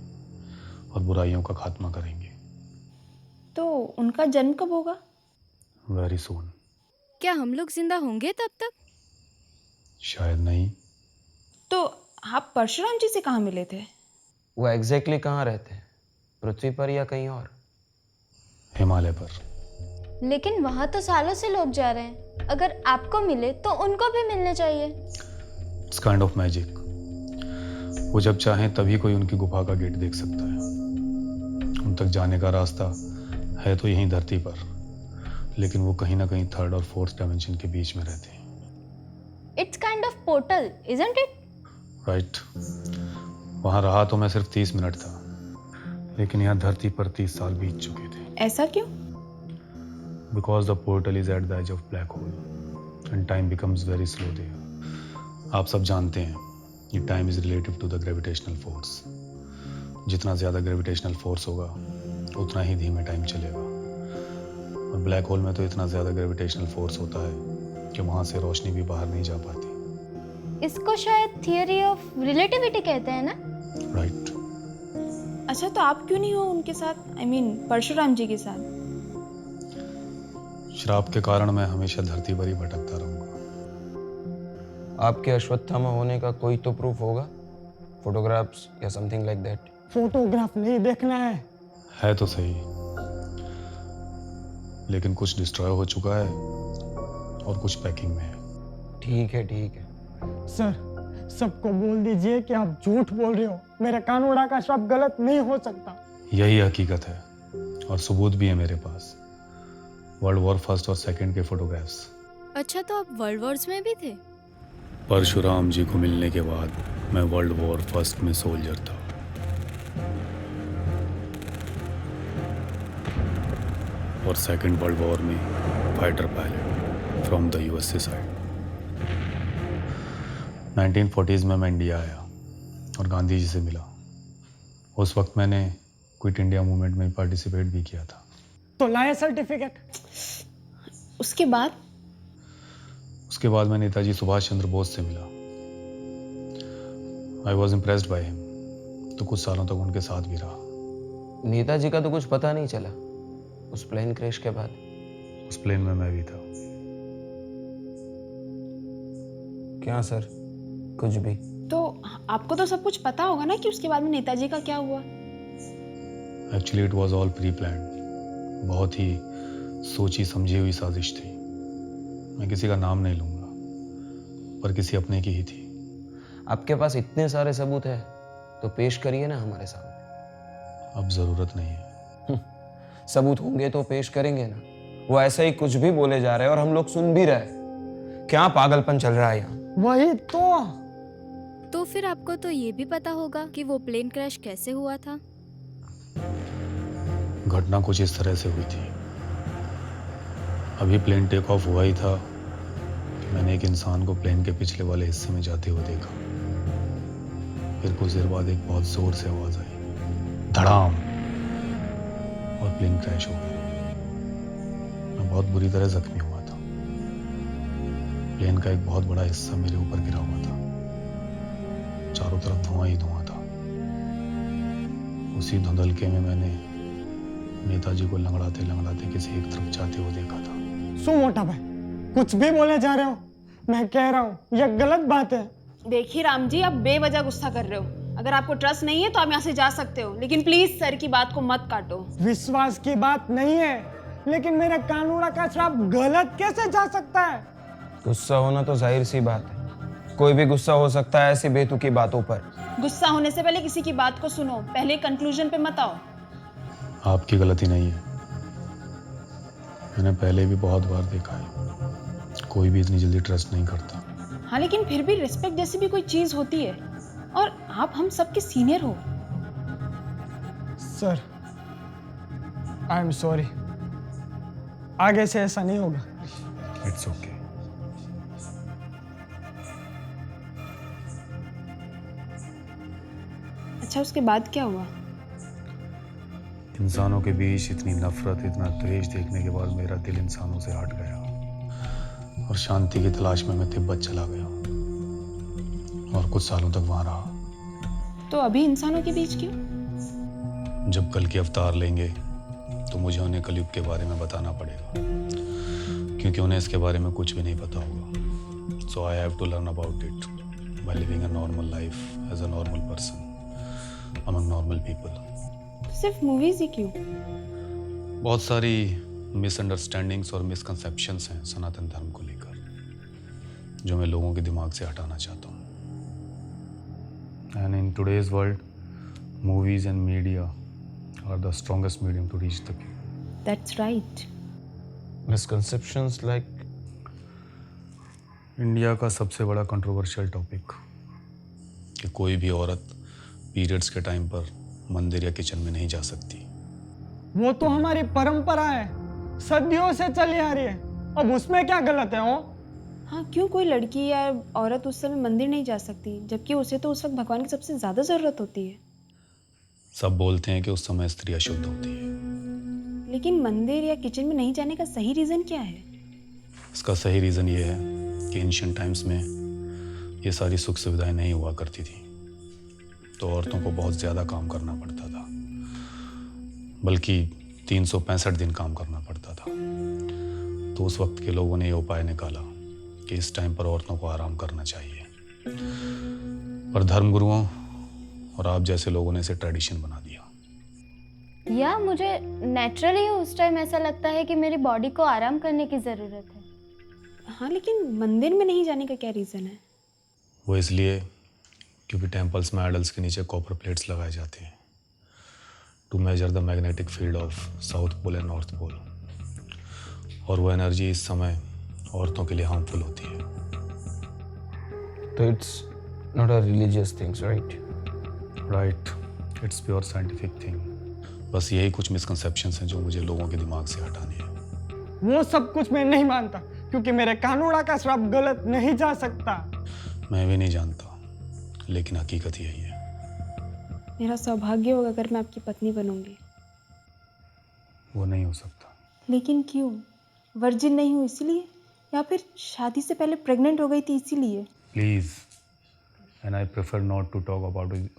और बुराइयों का खात्मा करेंगे। तो उनका जन्म कब होगा? Very soon. क्या हम लोग जिंदा होंगे तब तक? शायद नहीं। तो आप परशुराम जी से कहाँ मिले थे? वो एग्जैक्टली कहाँ रहते हैं, पृथ्वी पर या कहीं और? हिमालय पर। लेकिन वहां तो सालों से लोग जा रहे हैं। अगर आपको मिले तो उनको भी मिलने चाहिए। It's kind of magic. वो जब चाहें तभी कोई उनकी गुफा का गेट देख सकता है। उन तक जाने का रास्ता है तो यहीं धरती पर, लेकिन वो कहीं ना कहीं थर्ड और फोर्थ डायमेंशन के बीच में रहते हैं। It's kind of portal, isn't it? Right. वहां रहा तो मैं सिर्फ 30 मिनट था, लेकिन यहाँ धरती पर 30 साल बीत चुके थे। ऐसा क्यों? Because the portal is at the edge of black hole and time becomes very slow there. आप सब जानते हैं ये time is relative to the gravitational force. जितना ज्यादा ग्रेविटेशनल फोर्स होगा उतना ही धीमे टाइम चलेगा, और ब्लैक होल में तो इतना ज्यादा ग्रेविटेशनल फोर्स होता है कि वहां से रोशनी भी बाहर नहीं जा पाती। इसको शायद थियरी ऑफ रिलेटिविटी कहते हैं ना? राइट। अच्छा, तो आप क्यों नहीं हो उनके साथ? I mean, परशुराम जी के साथ? श्राप के कारण मैं हमेशा धरती पर ही भटकता रहूंगा। आपके अश्वत्थामा होने का कोई तो प्रूफ होगा, फोटोग्राफ्स या समथिंग लाइक दैट। फोटोग्राफ नहीं देखना है तो सही, लेकिन कुछ डिस्ट्रॉय हो चुका है और कुछ पैकिंग में है। ठीक है ठीक है। सर, सबको बोल दीजिए कि आप झूठ बोल रहे हो। मेरे कानूड़ा का श्राप गलत नहीं हो सकता। यही हकीकत है और सबूत भी है मेरे पास। वर्ल्ड वॉर फर्स्ट और सेकंड के फोटोग्राफ्स। अच्छा, तो आप वर्ल्ड वॉर्स में भी थे? परशुराम जी को मिलने के बाद मैं वर्ल्ड वॉर फर्स्ट में सोल्जर था। और सेकंड वर्ल्ड वॉर में fighter pilot from the USA side. 1940s में मैं इंडिया आया और गांधी जी से मिला। उस वक्त मैंने क्विट इंडिया मूवमेंट में पार्टिसिपेट भी किया था। तो लाए सर्टिफिकेट? उसके बाद? उसके बाद मैं नेताजी सुभाष चंद्र बोस से मिला। I was impressed by him, तो कुछ सालों तक उनके साथ भी रहा। नेताजी का तो कुछ पता नहीं चला उस प्लेन क्रैश के बाद। उस प्लेन में मैं भी था। क्या सर, कुछ भी? तो आपको तो सब कुछ पता होगा ना कि उसके बाद में नेताजी का क्या हुआ? Actually it was all pre planned. बहुत ही सोची समझी हुई साजिश थी। मैं किसी का नाम नहीं लूंगा, पर किसी अपने की ही थी। आपके पास इतने सारे सबूत है तो पेश करिए ना हमारे सामने। अब जरूरत नहीं है। सबूत होंगे तो पेश करेंगे ना। वो ऐसे ही कुछ भी बोले जा रहे हैं और हम लोग सुन भी रहे। क्या पागलपन चल रहा है यहाँ? वही तो फिर आपको तो ये भी पता होगा कि वो प्लेन क्रैश कैसे हुआ था? घटना कुछ इस तरह से हुई थी। अभी प्लेन टेक ऑफ हुआ ही था कि मैंने एक इंसान को प्लेन के पिछले वाले हिस्से में जाते हुए देखा। फिर कुछ देर बाद एक बहुत जोर से आवाज आई, धड़ाम, और प्लेन क्रैश हो गया। मैं बहुत बुरी तरह जख्मी हुआ था। प्लेन का एक बहुत बड़ा हिस्सा मेरे ऊपर गिरा हुआ था। चारों तरफ धुआं ही धुआं था। उसी धुंधलके में मैंने नेताजी को लंगड़ाते लंगड़ाते किसी एक तरफ जाते हुए देखा था। सो मोटा भाई, कुछ भी बोले जा रहे हो। मैं कह रहा हूँ यह गलत बात है। देखिए राम जी, आप बेवजह गुस्सा कर रहे हो। अगर आपको ट्रस्ट नहीं है तो आप यहाँ से जा सकते हो, लेकिन प्लीज सर की बात को मत काटो। विश्वास की बात नहीं है, लेकिन मेरा कानूड़ा का श्राप गलत कैसे जा सकता है? गुस्सा होना तो जाहिर सी बात है। कोई भी गुस्सा हो सकता है ऐसी बेतुकी बातों पर। गुस्सा होने से पहले किसी की बात को सुनो, पहले कंक्लूजन पे मत आओ। आपकी गलती नहीं है। मैंने पहले भी बहुत बार देखा है, कोई भी इतनी जल्दी ट्रस्ट नहीं करता। हाँ, लेकिन फिर भी रिस्पेक्ट जैसी भी कोई चीज होती है, और आप हम सबके सीनियर हो। Sir, I am sorry. आगे से ऐसा नहीं होगा। It's okay. अच्छा, उसके बाद क्या हुआ? इंसानों के बीच इतनी नफरत, इतना द्वेष देखने के बाद मेरा दिल इंसानों से हट गया और शांति की तलाश में मैं तिब्बत चला गया और कुछ सालों तक वहां रहा। तो अभी इंसानों के बीच क्यों? जब कल के अवतार लेंगे तो मुझे उन्हें कलयुग के बारे में बताना पड़ेगा, क्योंकि उन्हें इसके बारे में कुछ भी नहीं पता होगा। So I have to learn about it by living a normal life as a normal person among normal people. सिर्फ मूवीज ही क्यों? बहुत सारी मिसअंडरस्टैंडिंग्स और मिसकंसेप्शंस हैं सनातन धर्म को लेकर, जो मैं लोगों के दिमाग से हटाना चाहता हूँ। And in today's world, movies and media are the strongest medium to reach the king. That's right. Misconceptions like India का सबसे बड़ा कंट्रोवर्शियल टॉपिक कि कोई भी औरत पीरियड्स के टाइम पर मंदिर या किचन में नहीं जा सकती। वो तो हमारी परंपरा है, सदियों से चली आ रही है। अब उसमें क्या गलत है? हो हाँ, क्यों कोई लड़की या औरत उस समय मंदिर नहीं जा सकती, जबकि उसे तो उस वक्त भगवान की सबसे ज्यादा जरूरत होती है। सब बोलते हैं कि उस समय स्त्री अशुद्ध होती है। लेकिन मंदिर या किचन में नहीं जाने का सही रीजन क्या है? इसका सही रीज़न ये है कि एंशिएंट टाइम्स में ये सारी सुख सुविधाएं नहीं हुआ करती थी, तो औरतों को बहुत ज़्यादा काम करना पड़ता था, बल्कि 365 दिन काम करना पड़ता था। तो उस वक्त के लोगों ने ये उपाय निकाला कि इस टाइम पर औरतों को आराम करना चाहिए, पर धर्मगुरुओं और आप जैसे लोगों ने इसे ट्रेडिशन बना दिया। या मुझे नेचुरली उस टाइम ऐसा लगता है कि मेरी बॉडी को आराम करने की ज़रूरत है। हाँ, लेकिन मंदिर में नहीं जाने का क्या रीजन है? वो इसलिए क्योंकि टेम्पल्स में आइडल्स के नीचे कॉपर प्लेट्स लगाए जाते हैं to measure the magnetic field of south pole and north pole, और वो एनर्जी इस समय औरतों के लिए हार्मफुल होती है। तो it's not a religious things, right? Right, it's pure scientific thing. बस यही कुछ मिसकंसेप्शंस हैं जो मुझे लोगों के दिमाग से हटाने हैं। वो सब कुछ मैं नहीं मानता, क्योंकि मेरे कानूड़ा का श्राप गलत नहीं जा सकता। मैं भी नहीं जानता, लेकिन हकीकत यही है। मेरा सौभाग्य होगा अगर मैं आपकी पत्नी बनूंगी। वो नहीं हो सकता। लेकिन क्यों? वर्जिन नहीं हूँ इसीलिए, या फिर शादी से पहले प्रेग्नेंट हो गई थी इसीलिए? Please, and I prefer not to talk about it.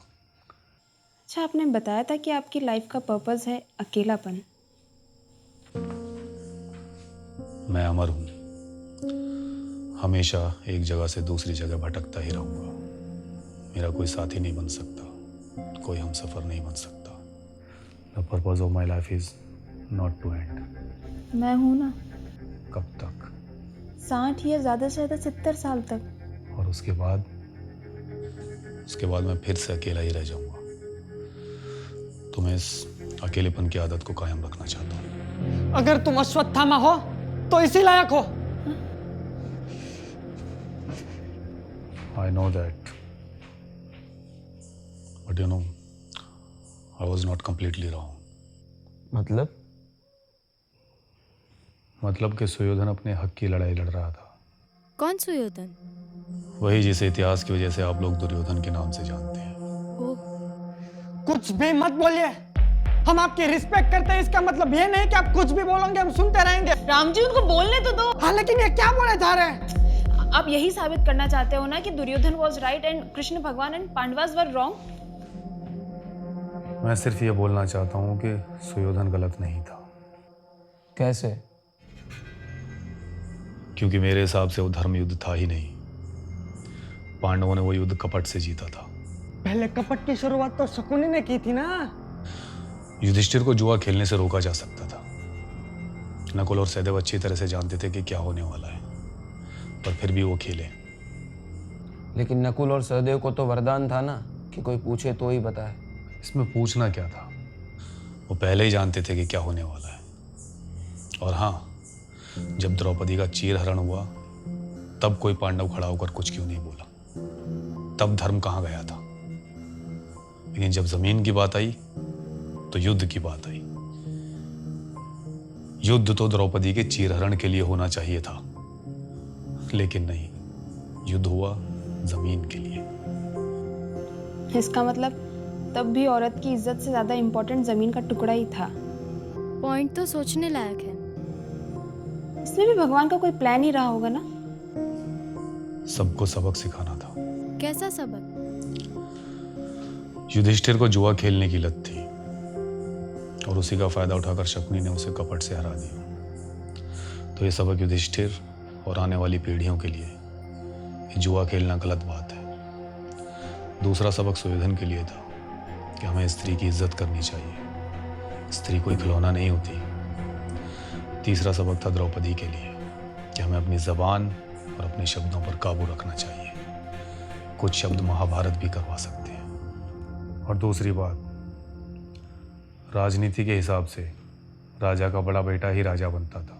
अच्छा, आपने बताया था कि आपकी लाइफ का पर्पस है अकेलापन। मैं अमर हूँ, हमेशा एक जगह से दूसरी जगह भटकता ही रहूँगा। मेरा कोई साथी नहीं बन सकता, कोई हमसफर नहीं बन सकता। The purpose of my life is not to end. मैं हूँ ना। कब तक? 60 या ज़्यादा से ज़्यादा 70 साल तक। और उसके बाद मैं फिर से अकेला ही रह जाऊँगा। तो मैं इस अकेलेपन की आदत को कायम रखना चाहता हूँ। अगर तुम अश्वत्थामा हो तो इसी लायक हो। I know that, but you know, I was not completely wrong. मतलब? मतलब कि सुयोधन अपने हक की लड़ाई लड़ रहा था। कौन सुयोधन? वही जिसे इतिहास की वजह से आप लोग दुर्योधन के नाम से जानते हैं। ओह, कुछ भी मत बोलिए, हम आपकी रिस्पेक्ट करते हैं, इसका मतलब ये नहीं कि आप कुछ भी बोलोगे हम सुनते रहेंगे। राम जी उनको बोलने तो दो। हाँ लेकिन ये क्या बोले जा रहे हैं? आप यही साबित करना चाहते हो ना कि Duryodhan was right and Krishna Bhagwan and Pandavas were wrong? मैं सिर्फ ये बोलना चाहता हूँ कि सुयोधन गलत नहीं था, कैसे? क्योंकि मेरे हिसाब से वो धर्म युद्ध था ही नहीं। पांडवों ने वो युद्ध कपट से जीता था। पहले कपट की शुरुआत तो शकुनी ने की थी ना। युधिष्ठिर को जुआ खेलने से रोका जा सकता था। नकुल और सहदेव अच्छी तरह से जानते थे कि क्या होने वाला है, पर फिर भी वो खेले। लेकिन नकुल और सहदेव को तो वरदान था ना कि कोई पूछे तो ही बताए। इसमें पूछना क्या था? वो पहले ही जानते थे कि क्या होने वाला है। और हाँ, जब द्रौपदी का चीरहरण हुआ तब कोई पांडव खड़ा होकर कुछ क्यों नहीं बोला? तब धर्म कहाँ गया था? लेकिन जब जमीन की बात आई तो युद्ध की बात आई। युद्ध तो द्रौपदी के चीरहरण के लिए होना चाहिए था, लेकिन नहीं, युद्ध हुआ जमीन के लिए। इसका मतलब तब भी औरत की इज्जत से ज्यादा इंपॉर्टेंट जमीन का टुकड़ा ही था। पॉइंट तो सोचने लायक है। इसमें भी भगवान का कोई प्लान ही रहा होगा ना। सबको सबक सिखाना था। कैसा सबक? युधिष्ठिर को जुआ खेलने की लत थी और उसी का फायदा उठाकर शकुनी ने उसे कपट से हरा दिया। तो ये सबक युधिष्ठिर और आने वाली पीढ़ियों के लिए ये जुआ खेलना गलत बात है। दूसरा सबक सुयोधन के लिए था कि हमें स्त्री की इज्जत करनी चाहिए, स्त्री कोई खिलौना नहीं होती। तीसरा सबक था द्रौपदी के लिए कि हमें अपनी जबान और अपने शब्दों पर काबू रखना चाहिए। कुछ शब्द महाभारत भी करवा सकते हैं। और दूसरी बात, राजनीति के हिसाब से राजा का बड़ा बेटा ही राजा बनता था,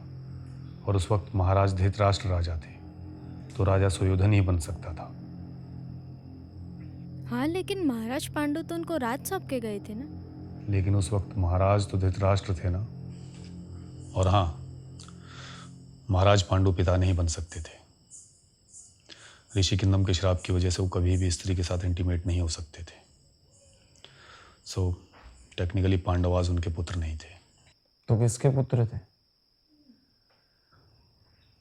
और उस वक्त महाराज धृतराष्ट्र राजा थे, तो राजा सुयोधन ही बन सकता था। हाँ, लेकिन महाराज पांडु तो उनको राज सौंप के गए थे ना। लेकिन उस वक्त महाराज तो धृतराष्ट्र थे ना। और हाँ, महाराज पांडु पिता नहीं बन सकते थे। ऋषि किंदम के श्राप की वजह से वो कभी भी स्त्री के साथ इंटीमेट नहीं हो सकते थे। सो टेक्निकली पांडवाज उनके पुत्र नहीं थे। तो किसके पुत्र थे?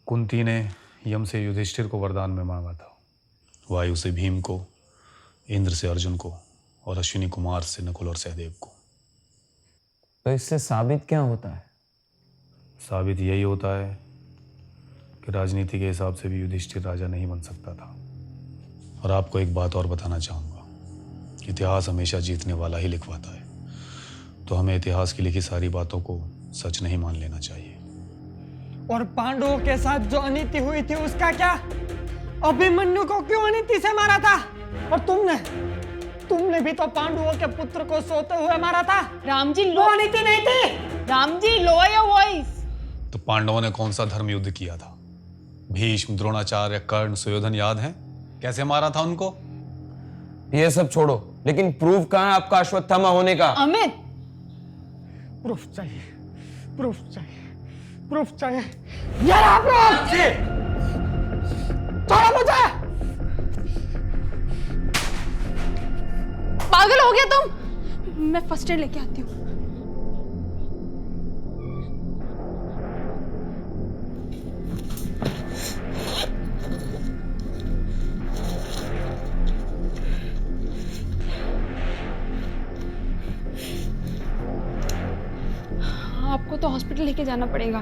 कुंती ने यम से युधिष्ठिर को वरदान में मांगा था, वायु से भीम को, इंद्र से अर्जुन को और अश्विनी कुमार से नकुल और सहदेव को। तो इससे साबित क्या होता है? साबित यही होता है कि राजनीति के हिसाब से भी युधिष्ठिर राजा नहीं बन सकता था। और आपको एक बात और बताना चाहूँगा, इतिहास हमेशा जीतने वाला ही लिखवाता है, तो हमें इतिहास की लिखी सारी बातों को सच नहीं मान लेना चाहिए। और पांडवों के साथ जो अनीति हुई थी उसका क्या? अभिमन्यु को क्यों अनीति से मारा था? और तुमने भी तो पांडवों के पुत्र को सोते हुए मारा था। राम जी वो अनीति नहीं थी। Ram ji lower your voice. तो पांडवों ने कौन सा धर्म युद्ध किया था? भीष्म, द्रोणाचार्य, कर्ण, सुयोधन याद है? कैसे मारा था उनको? ये सब छोड़ो, लेकिन प्रूफ कहाँ है आपका अश्वत्थामा होने का? अमित, प्रूफ चाहिए, प्रूफ चाहिए, प्रूफ चाहिए। ये रहा प्रूफ। छोड़ो मुझे। पागल हो गया तुम? मैं फर्स्ट एड लेके आती हूँ। आपको तो हॉस्पिटल लेके जाना पड़ेगा।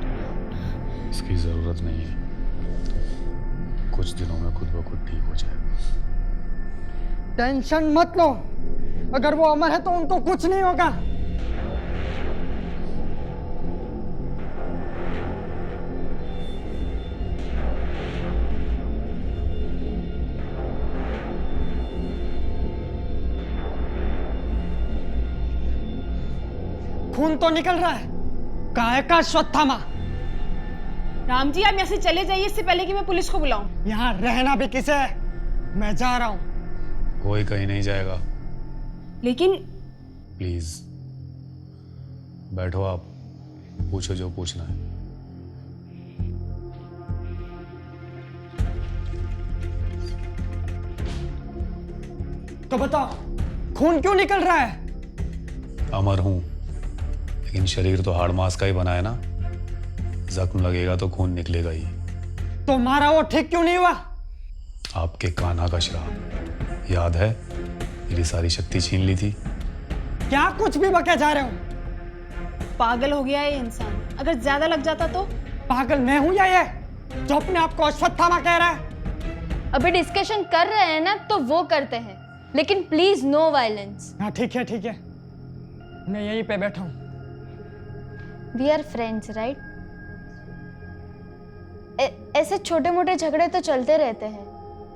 इसकी जरूरत नहीं है, कुछ दिनों में खुद ब खुद ठीक हो जाएगा। टेंशन मत लो, अगर वो अमर है तो उनको कुछ नहीं होगा। खून तो निकल रहा है, काय का अश्वत्थामा। राम जी आप यहाँ से चले जाइए, इससे पहले कि मैं पुलिस को बुलाऊं। यहाँ रहना भी किसे है? मैं जा रहा हूँ। कोई कहीं नहीं जाएगा। लेकिन प्लीज बैठो, आप पूछो जो पूछना है। तो बताओ, खून क्यों निकल रहा है? अमर हूं, लेकिन शरीर तो हाड़ मांस का ही बना है ना। जख्म लगेगा तो खून निकलेगा ही। तो मारा वो ठीक क्यों नहीं हुआ? आपके कान्हा का श्राप याद है? मेरी सारी शक्ति छीन ली थी। क्या कुछ भी बके जा रहे हो? पागल हो गया है ये इंसान। अगर ज्यादा लग जाता तो? पागल मैं हूं या ये जो अपने आप को अश्वत्थामा कह रहा है? अभी डिस्कशन कर रहे हैं ना, तो वो करते हैं, लेकिन प्लीज नो वायलेंस। हाँ ठीक है, मैं यहीं पे बैठा हूँ। We are friends right? ऐसे छोटे मोटे झगड़े तो चलते रहते हैं।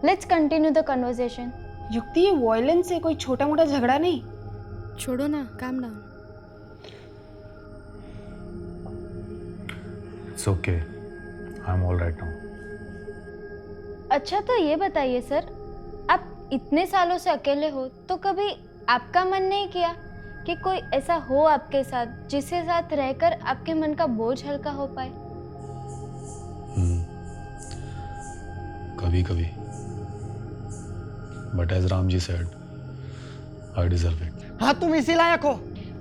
Let's continue the conversation. Yukti, ये वॉयलेंस है, कोई छोटा मोटा झगड़ा नहीं। छोड़ो ना, calm down. It's okay, I am all right now. अच्छा तो ये बताइए सर, आप इतने सालों से अकेले हो, तो कभी आपका मन नहीं किया कि कोई ऐसा हो आपके साथ जिसके साथ रहकर आपके मन का बोझ हल्का हो पाए? कभी कभी, but as Ram ji said, I deserve it. हाँ तुम इसी लायक हो।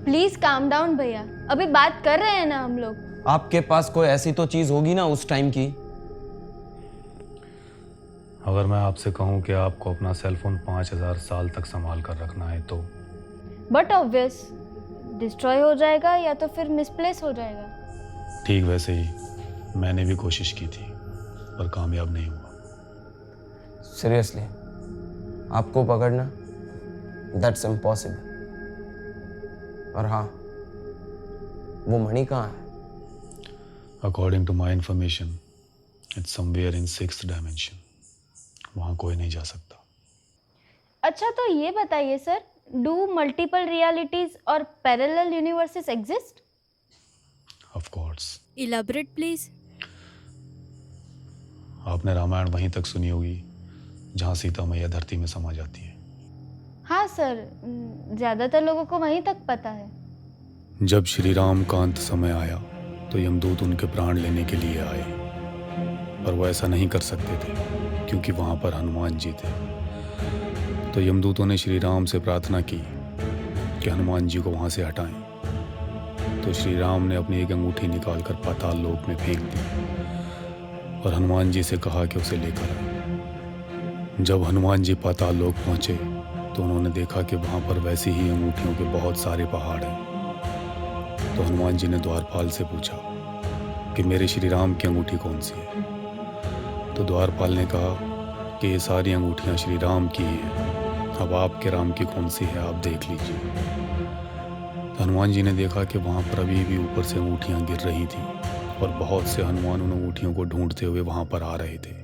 प्लीज काम डाउन भैया, अभी बात कर रहे हैं ना हम लोग। आपके पास कोई ऐसी तो चीज होगी ना उस टाइम की। अगर मैं आपसे कहूं कि आपको अपना सेलफोन 5000 साल तक संभाल कर रखना है तो? बट ऑब्वियस, डिस्ट्रॉय हो जाएगा या तो फिर मिसप्लेस हो जाएगा। ठीक वैसे ही मैंने भी कोशिश की थी, पर कामयाब नहीं हुआ। सीरियसली, आपको पकड़ना दैट्स इम्पॉसिबल। और हाँ, वो मणि कहाँ है? According to my information, it's somewhere in 6th dimension। वहां कोई नहीं जा सकता। अच्छा तो ये बताइए सर, डू मल्टीपल रियलिटीज और parallel universes exist? Of course. Elaborate please. आपने रामायण वहीं तक सुनी होगी जहां सीता मैया धरती में समा जाती है। हाँ सर, ज्यादातर लोगों को वहीं तक पता है। जब श्री राम का अंत समय आया तो यमदूत उनके प्राण लेने के लिए आए, पर वो ऐसा नहीं कर सकते थे क्योंकि वहां पर हनुमान जी थे। तो यमदूतों ने श्री राम से प्रार्थना की कि हनुमान जी को वहां से हटाएं। तो श्री राम ने अपनी एक अंगूठी निकालकर पाताल लोक में फेंक दी और हनुमान जी से कहा कि उसे लेकर आए। जब हनुमान जी पाताल लोक पहुंचे तो उन्होंने देखा कि वहां पर वैसी ही अंगूठियों के बहुत सारे पहाड़ हैं। तो हनुमान जी ने द्वारपाल से पूछा कि मेरे श्री राम की अंगूठी कौन सी है? तो द्वारपाल ने कहा कि ये सारी अंगूठियां श्री राम की ही हैं, अब आपके राम की कौन सी है आप देख लीजिए। तो हनुमान जी ने देखा कि वहाँ पर अभी भी ऊपर से अंगूठियाँ गिर रही थी और बहुत से हनुमान उन अंगूठियों को ढूंढते हुए वहाँ पर आ रहे थे।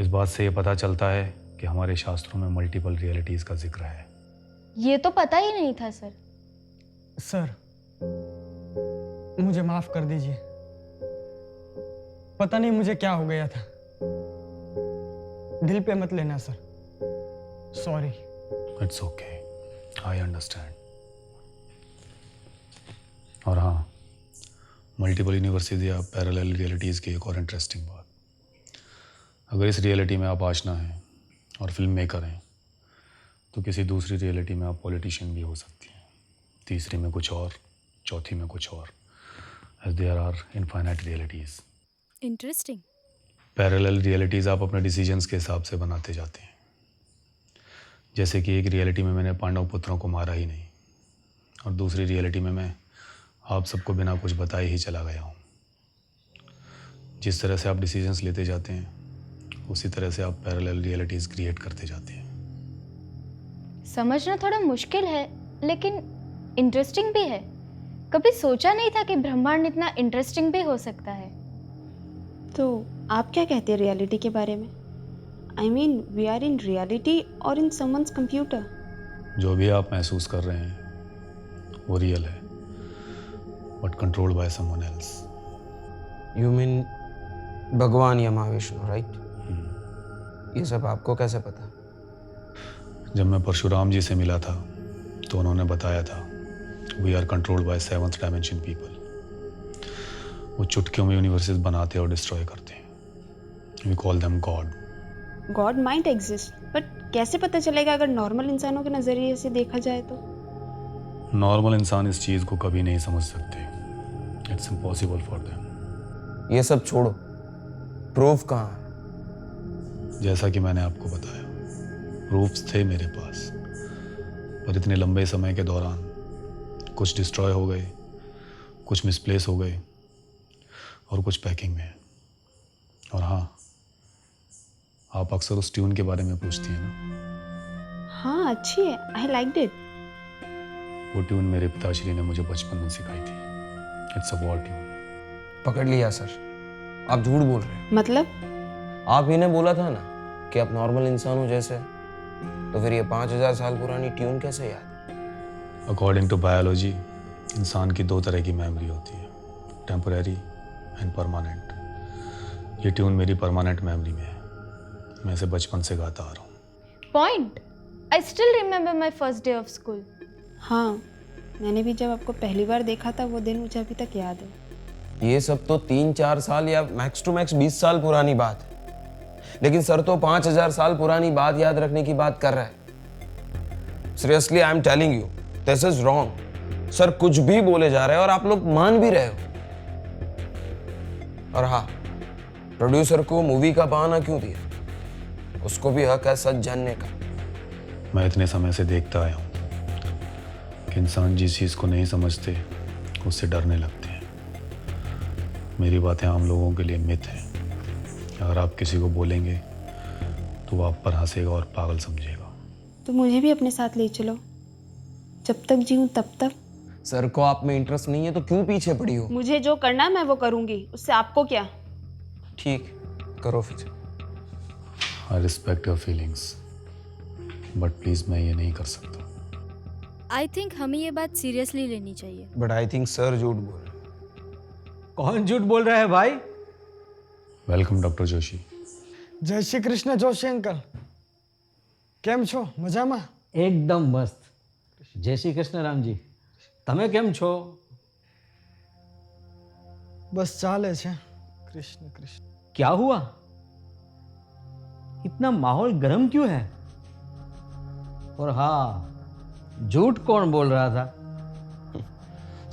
इस बात से ये पता चलता है कि हमारे शास्त्रों में मल्टीपल रियलिटीज़ का जिक्र है। ये तो पता ही नहीं था सर। सर मुझे माफ कर दीजिए, पता नहीं मुझे क्या हो गया था। दिल पे मत लेना sir, sorry. It's okay, I understand. और हाँ, मल्टीपल यूनिवर्सेस या पैरेलल रियलिटीज़ की एक और इंटरेस्टिंग बात, अगर इस रियलिटी में आप आशना हैं और फिल्म मेकर हैं तो किसी दूसरी रियलिटी में आप पॉलिटिशियन भी हो सकती हैं, तीसरी में कुछ और, चौथी में कुछ और, as there are infinite realities. Interesting. Parallel realities आप अपने डिसीजंस के हिसाब से बनाते जाते हैं। जैसे कि एक रियलिटी में मैंने पांडव पुत्रों को मारा ही नहीं और दूसरी रियलिटी में मैं आप सबको बिना कुछ बताए ही चला गया हूँ। जिस तरह से आप डिसीजंस लेते जाते हैं उसी तरह से आप पैरेलल रियलिटीज़ क्रिएट करते जाते हैं। समझना थोड़ा मुश्किल है लेकिन इंटरेस्टिंग भी है। कभी सोचा नहीं था कि ब्रह्मांड इतना इंटरेस्टिंग भी हो सकता है। तो आप क्या कहते हैं रियलिटी के बारे में? I mean, we are in reality और इन समवन्स कंप्यूटर। जो भी आप महसूस कर रहे हैं वो रियल है, but controlled by someone else. You mean भगवान या महाविष्णु, राइट? ये सब आपको कैसे पता? जब मैं परशुराम जी से मिला था तो उन्होंने बताया था we are controlled by 7th dimension people. वो चुटकियों में यूनिवर्सेस बनाते और डिस्ट्रॉय करते हैं। We call them God. God might exist, but कैसे पता चलेगा अगर नॉर्मल इंसानों के नज़रिए से देखा जाए तो? नॉर्मल इंसान इस चीज़ को कभी नहीं समझ सकते. It's impossible for them. ये सब छोड़ो, प्रूफ कहाँ है? जैसा कि मैंने आपको बताया, प्रूफ्स थे मेरे पास, पर इतने लंबे समय के दौरान कुछ डिस्ट्रॉय हो गए, कुछ मिसप्लेस हो गए और कुछ पैकिंग में है. और हाँ, आप अक्सर उस ट्यून के बारे में पूछती हैं ना. हाँ, अच्छी है. I liked it. वो ट्यून मेरे पिताश्री ने मुझे बचपन में सिखाई थी. It's a war tune. पकड़ लिया सर, आप झूठ बोल रहे हैं. मतलब? आप ही ने बोला था ना कि आप नॉर्मल इंसान हो जैसे, तो फिर ये 5000 साल पुरानी ट्यून कैसे याद है? अकॉर्डिंग टू बायोलॉजी, इंसान की 2 तरह की मेमोरी होती है, टेम्पररी एंड परमानेंट. ये ट्यून मेरी परमानेंट मेमोरी में है. मैं इसे बचपन से गाता आ रहा हूँ. Point. I still remember my first day of school. हाँ, मैंने भी जब आपको पहली बार देखा था वो दिन मुझे अभी तक याद है. ये सब तो 3-4 साल या मैक्स टू मैक्स 20 साल पुरानी बात है, लेकिन सर तो 5000 साल पुरानी बात याद रखने की बात कर रहा है. Seriously I am telling you, this is wrong. Sir कुछ भी बोले जा रहे हैं और आप लोग मान भी रहे हो. और हाँ, प्रोड्यूसर को मूवी का बहाना क्यों दिया? उसको भी हक है सच जानने का. मैं इतने समय से देखता आया हूँ कि इंसान जिस चीज़ को नहीं समझते उससे डरने लगते हैं. मेरी बातें आम लोगों के लिए मिथ हैं. अगर आप किसी को बोलेंगे तो वो आप पर हंसेगा और पागल समझेगा. तो मुझे भी अपने साथ ले चलो. जब तक जीऊँ तब तक. सर को आप में इंटरेस्ट नहीं है तो क्यों पीछे पड़ी हो? मुझे जो करना मैं वो करूँगी, उससे आपको क्या? ठीक, करो फिर. I respect your feelings, but please मैं ये नहीं कर सकता. आई थिंक हमें ये बात सीरियसली लेनी चाहिए. बट आई थिंक सर झूठ बोल रहे हैं. कौन झूठ बोल रहा है भाई? Welcome doctor Joshi. जय श्री कृष्ण जोशी अंकल. કેમ છો? મજામાં? एकदम मस्त. जय श्री कृष्ण रामजी. તમે કેમ છો? બસ ચાલે છે. કૃષ્ણ કૃષ્ણ. क्या हुआ? इतना माहौल गर्म क्यों है? और हाँ, झूठ कौन बोल रहा था?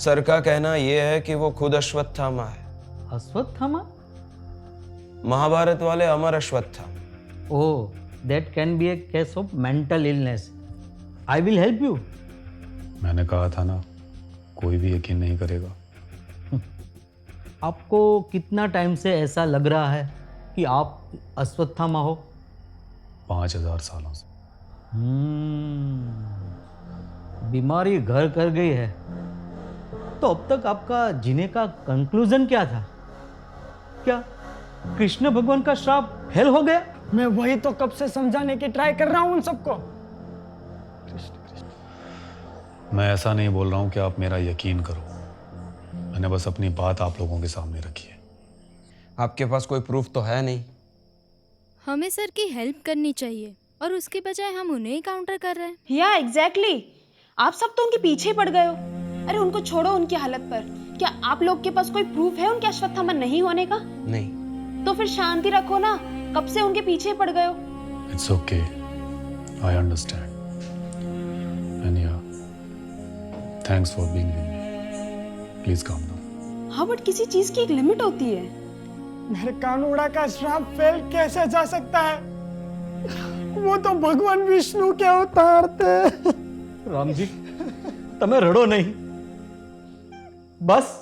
सर का कहना यह है कि वो खुद अश्वत्थामा है. अश्वत्थामा? महाभारत वाले अमर अश्वत्थामा. ओह, that can be a case of mental illness. I will help you. मैंने कहा था ना, कोई भी यकीन नहीं करेगा. आपको कितना टाइम से ऐसा लग रहा है कि आप अश्वत्थामा हो? 5000 सालों से. बीमारी घर कर गई है. तो अब तक आपका जीने का कंक्लूजन क्या था? क्या कृष्ण भगवान का श्राप फेल हो गया? मैं वही तो कब से समझाने की ट्राई कर रहा हूँ उन सबको. मैं ऐसा नहीं बोल रहा हूँ कि आप मेरा यकीन करो. मैंने बस अपनी बात आप लोगों के सामने रखी है. आपके पास कोई प्रूफ तो है नहीं. हमें सर की हेल्प करनी चाहिए और उसके बजाय हम उन्हें ही काउंटर कर रहे हैं. या एग्जैक्टली. आप सब तो उनके पीछे पड़ गए हो. अरे उनको छोड़ो उनकी हालत पर. क्या आप लोग के पास कोई प्रूफ है उनके अश्वत्थामा नहीं होने का? नहीं. तो फिर शांति रखो ना. कब से उनके पीछे पड़ गए हो? It's okay, I understand. And yeah, thanks for being with me. Please calm down. हाँ, बट किसी चीज की एक लिमिट होती है. मेरे कानूड़ा का श्राप फेल कैसे जा सकता है? वो तो भगवान विष्णु के अवतार थे. राम जी, तमें रड़ो नहीं. बस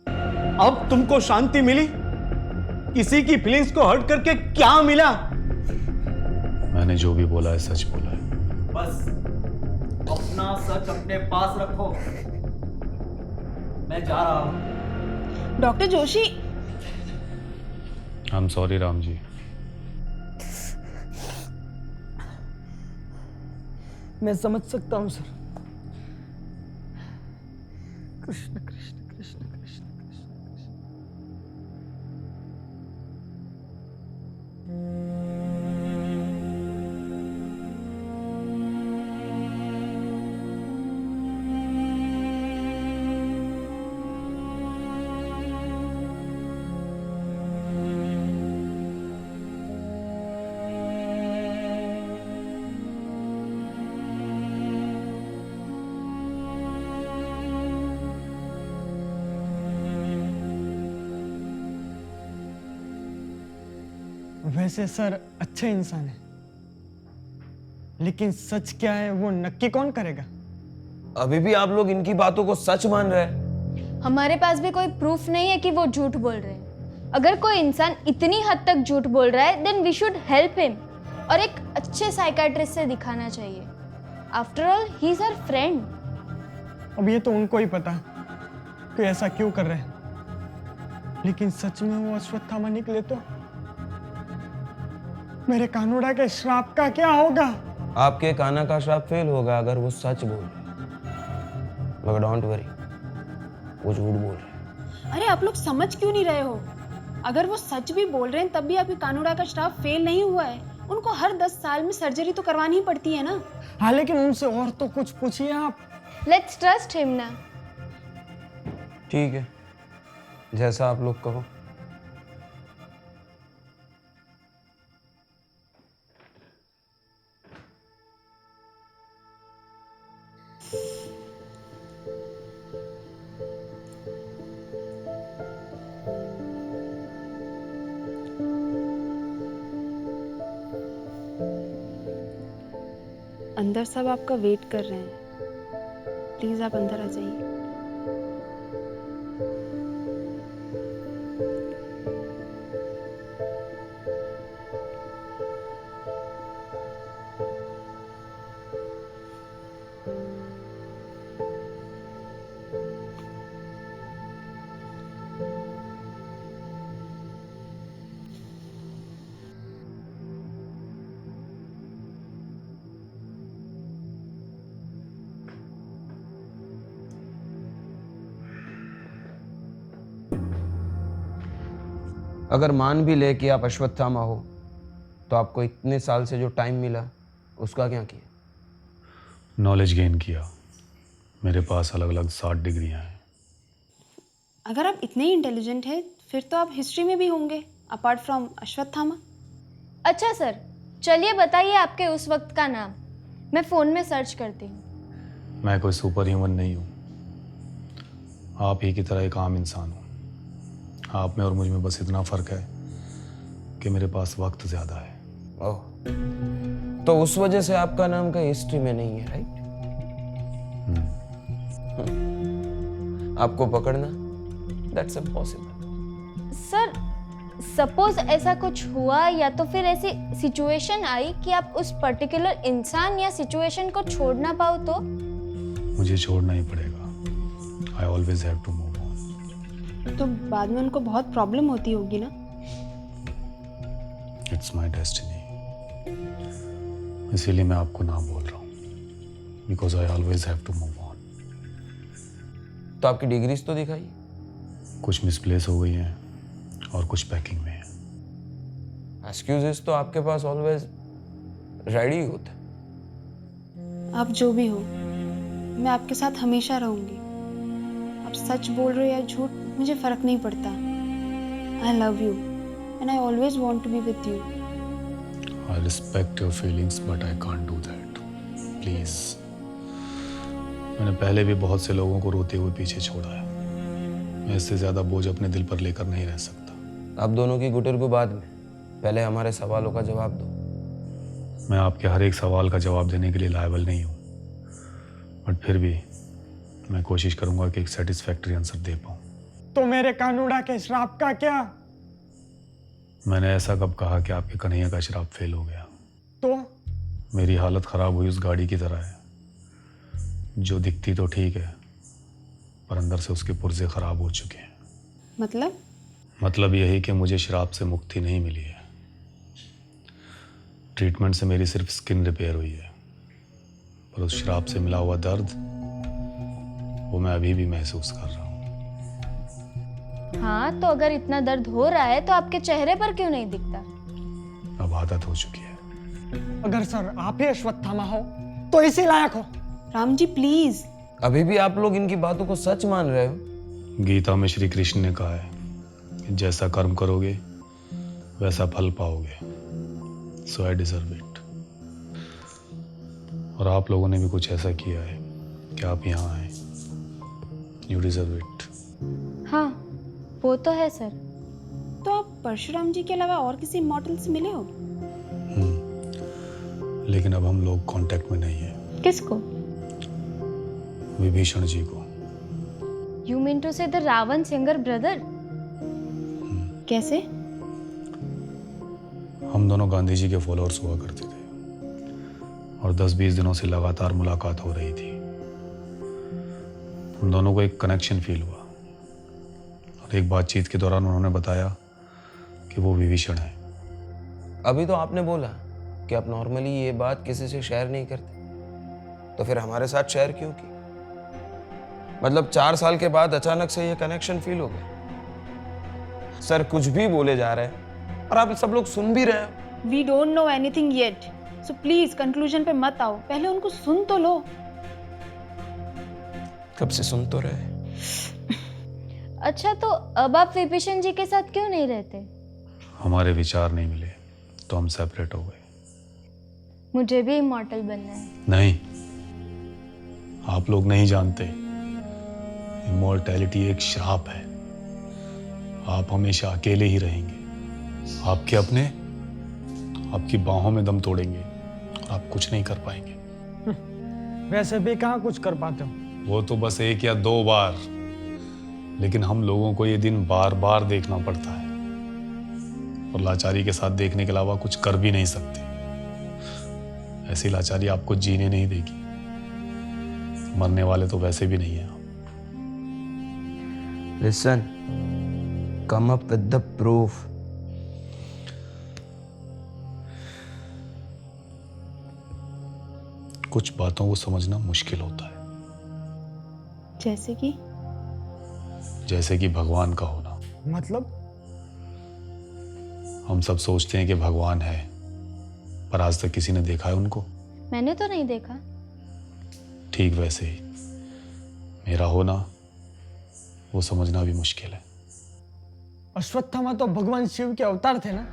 अब तुमको शांति मिली? किसी की फीलिंग्स को हर्ट करके क्या मिला? मैंने जो भी बोला है सच बोला है. बस अपना सच अपने पास रखो. मैं जा रहा हूं. Doctor Joshi. I am sorry Ram ji. मैं समझ सकता हूँ सर. कृष्ण कृष्ण कृष्ण कृष्ण कृष्ण. वैसे सर अच्छे इंसान है, लेकिन सच क्या है वो नक्की कौन करेगा? अभी भी आप लोग इनकी बातों को सच मान रहे हैं? हमारे पास भी कोई प्रूफ नहीं है कि वो झूठ बोल रहे हैं। अगर कोई इंसान इतनी हद तक झूठ बोल रहा है then we should help him और एक अच्छे साइकाट्रिस्ट से दिखाना चाहिए। After all he is our friend. अब ये तो उनको ही पता कि ऐसा क्यों कर रहे हैं, लेकिन सच में वो अश्वत्थामा निकले तो मेरे कानूड़ा के श्राप का क्या होगा? आपके काना का श्राप फेल होगा अगर वो सच बोल रहे हैं, मगर डोंट वरी, वो झूठ बोल रहे हैं। अरे आप लोग समझ क्यों नहीं रहे हो? अगर वो सच भी बोल रहे हैं तब भी आपके कानूड़ा का श्राप फेल नहीं हुआ है। उनको हर 10 साल में सर्जरी तो करवानी ही पड़ती है ना। हाँ, लेकिन उनसे और तो कुछ पूछिए आप। लेट्स ट्रस्ट हिम ना। ठीक है, जैसा आप लोग कहो। अंदर सब आपका वेट कर रहे हैं, प्लीज आप अंदर आ जाइए। अगर मान भी ले कि आप अश्वत्थामा हो, तो आपको इतने साल से जो टाइम मिला उसका क्या किया? नॉलेज गेन किया। मेरे पास अलग अलग 60 डिग्रियां हैं। अगर आप इतने ही इंटेलिजेंट हैं फिर तो आप हिस्ट्री में भी होंगे अपार्ट फ्रॉम अश्वत्थामा। अच्छा सर, चलिए बताइए आपके उस वक्त का नाम, मैं फोन में सर्च करती हूँ। मैं कोई सुपर ह्यूमन नहीं हूँ, आप ही की तरह एक आम इंसान हूँ। आप में और मुझ में बस इतना फर्क है कि मेरे पास वक्त ज्यादा है। ओह, तो उस वजह से आपका नाम का हिस्ट्री में नहीं है, राइट? आपको पकड़ना दैट्स इम्पॉसिबल। सर, सपोज ऐसा कुछ हुआ या तो फिर ऐसी सिचुएशन आई कि आप उस पर्टिकुलर इंसान या सिचुएशन को छोड़ ना पाओ तो? मुझे छोड़ना ही पड़ेगा। I always have to move on. तो बाद में उनको बहुत प्रॉब्लम होती होगी ना। इट्स माई डेस्टिनी, इसीलिए मैं आपको ना बोल रहा हूँ, because I always have to move on. तो आपकी डिग्रीज तो दिखाइए। कुछ मिसप्लेस हो गई हैं और कुछ पैकिंग में है। एक्सक्यूजेस तो आपके पास ऑलवेज रेडी होते। आप जो भी हो, मैं आपके साथ हमेशा रहूंगी। आप सच बोल रहे हो या झूठ, मुझे फर्क नहीं पड़ता। I love you and I always want to be with you. I respect your feelings, but I can't do that. Please. मैंने पहले भी बहुत से लोगों को रोते हुए पीछे छोड़ा है। मैं इससे ज्यादा बोझ अपने दिल पर लेकर नहीं रह सकता। आप दोनों की गुटरगु बाद में, पहले हमारे सवालों का जवाब दो। मैं आपके हर एक सवाल का जवाब देने के लिए लायबल नहीं हूँ, बट फिर भी मैं कोशिश करूंगा कि एक सेटिस्फैक्टरी आंसर दे पाऊँ। तो मेरे कानूड़ा के श्राप का क्या? मैंने ऐसा कब कहा कि आपके कन्हैया का श्राप फेल हो गया? तो मेरी हालत खराब हुई उस गाड़ी की तरह है, जो दिखती तो ठीक है पर अंदर से उसके पुर्जे खराब हो चुके हैं। मतलब यही कि मुझे श्राप से मुक्ति नहीं मिली है। ट्रीटमेंट से मेरी सिर्फ स्किन रिपेयर हुई है, पर उस श्राप से मिला हुआ दर्द वो मैं अभी भी महसूस कर रहा हूँ। हाँ, तो अगर इतना दर्द हो रहा है तो आपके चेहरे पर क्यों नहीं दिखता? अब आदत हो चुकी है। अगर सर आप ही अश्वत्थामा हो तो इसी लायक हो। राम जी प्लीज। अभी भी आप लोग इनकी बातों को सच मान रहे हो? गीता में श्री कृष्ण ने कहा है कि जैसा कर्म करोगे वैसा फल पाओगे। सो आई डिजर्व इट। और आप लोगों ने भी कुछ ऐसा किया है कि आप यहाँ आए। You deserve it. हाँ, वो तो है सर। तो आप परशुराम जी के अलावा और किसी मॉडल से मिले हो? लेकिन अब हम लोग कांटेक्ट में नहीं है। किसको? विभीषण जी को। You mean to say the Ravan's younger brother? कैसे? हम दोनों गांधी जी के फॉलोअर्स हुआ करते थे और 10-20 दिनों से लगातार मुलाकात हो रही थी। हम दोनों को एक कनेक्शन फील हुआ और एक बातचीत के दौरान उन्होंने बताया कि वो विभीषण है। अभी तो आपने बोला कि आप नॉर्मली ये बात किसी से शेयर नहीं करते, तो फिर हमारे साथ शेयर क्यों की? मतलब 4 साल के बाद अचानक से ये कनेक्शन फील हो गया। सर कुछ भी बोले जा रहे हैं और आप सब लोग सुन भी रहे हो। We don't know anything yet. So please conclusion पे मत आओ, पहले उनको सुन तो लो। कब से सुन तो रहे। अच्छा, तो अब आप विभीषण जी के साथ क्यों नहीं रहते? हमारे विचार नहीं मिले तो हम सेपरेट हो गए। मुझे भी इमॉर्टल बनना है। नहीं, आप लोग नहीं जानते, इमॉर्टैलिटी एक श्राप है। आप हमेशा अकेले ही रहेंगे। आपके अपने आपकी बाहों में दम तोड़ेंगे और आप कुछ नहीं कर पाएंगे। वैसे भी कहाँ कुछ कर पाते हो। वो तो बस 1 या 2 बार, लेकिन हम लोगों को ये दिन बार बार देखना पड़ता है और लाचारी के साथ देखने के अलावा कुछ कर भी नहीं सकते। ऐसी लाचारी आपको जीने नहीं देगी। मरने वाले तो वैसे भी नहीं है आप। Listen, come up with the proof. कुछ बातों को समझना मुश्किल होता है, जैसे कि भगवान का होना। मतलब? हम सब सोचते हैं कि भगवान है, पर आज तक किसी ने देखा है उनको? मैंने तो नहीं देखा। ठीक वैसे ही मेरा होना, वो समझना भी मुश्किल है। अश्वत्थामा तो भगवान शिव के अवतार थे ना?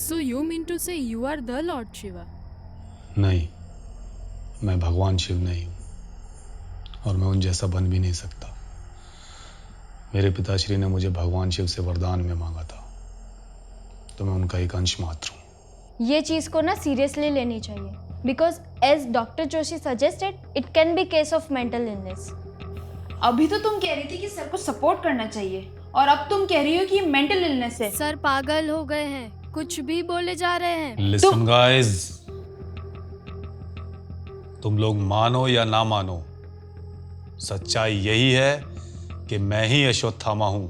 So you mean to say you are the Lord Shiva? नहीं, मैं भगवान शिव नहीं हूं और मैं उन जैसा बन भी नहीं सकता। मेरे पिताश्री ने मुझे भगवान शिव से वरदान में मांगा था, तो मैं उनका एक अंश मात्र हूं। ये चीज को ना सीरियसली लेनी चाहिए, because as doctor Joshi suggested it can be case of mental illness. अभी तो तुम कह रही थी कि सर को सपोर्ट करना चाहिए और अब तुम कह रही हो कि मेंटल इलनेस है। सर पागल हो गए हैं, कुछ भी बोले जा रहे हैं। लिसन गाइस, तुम लोग मानो या ना मानो, सच्चाई यही है कि मैं ही अश्वत्थामा हूं।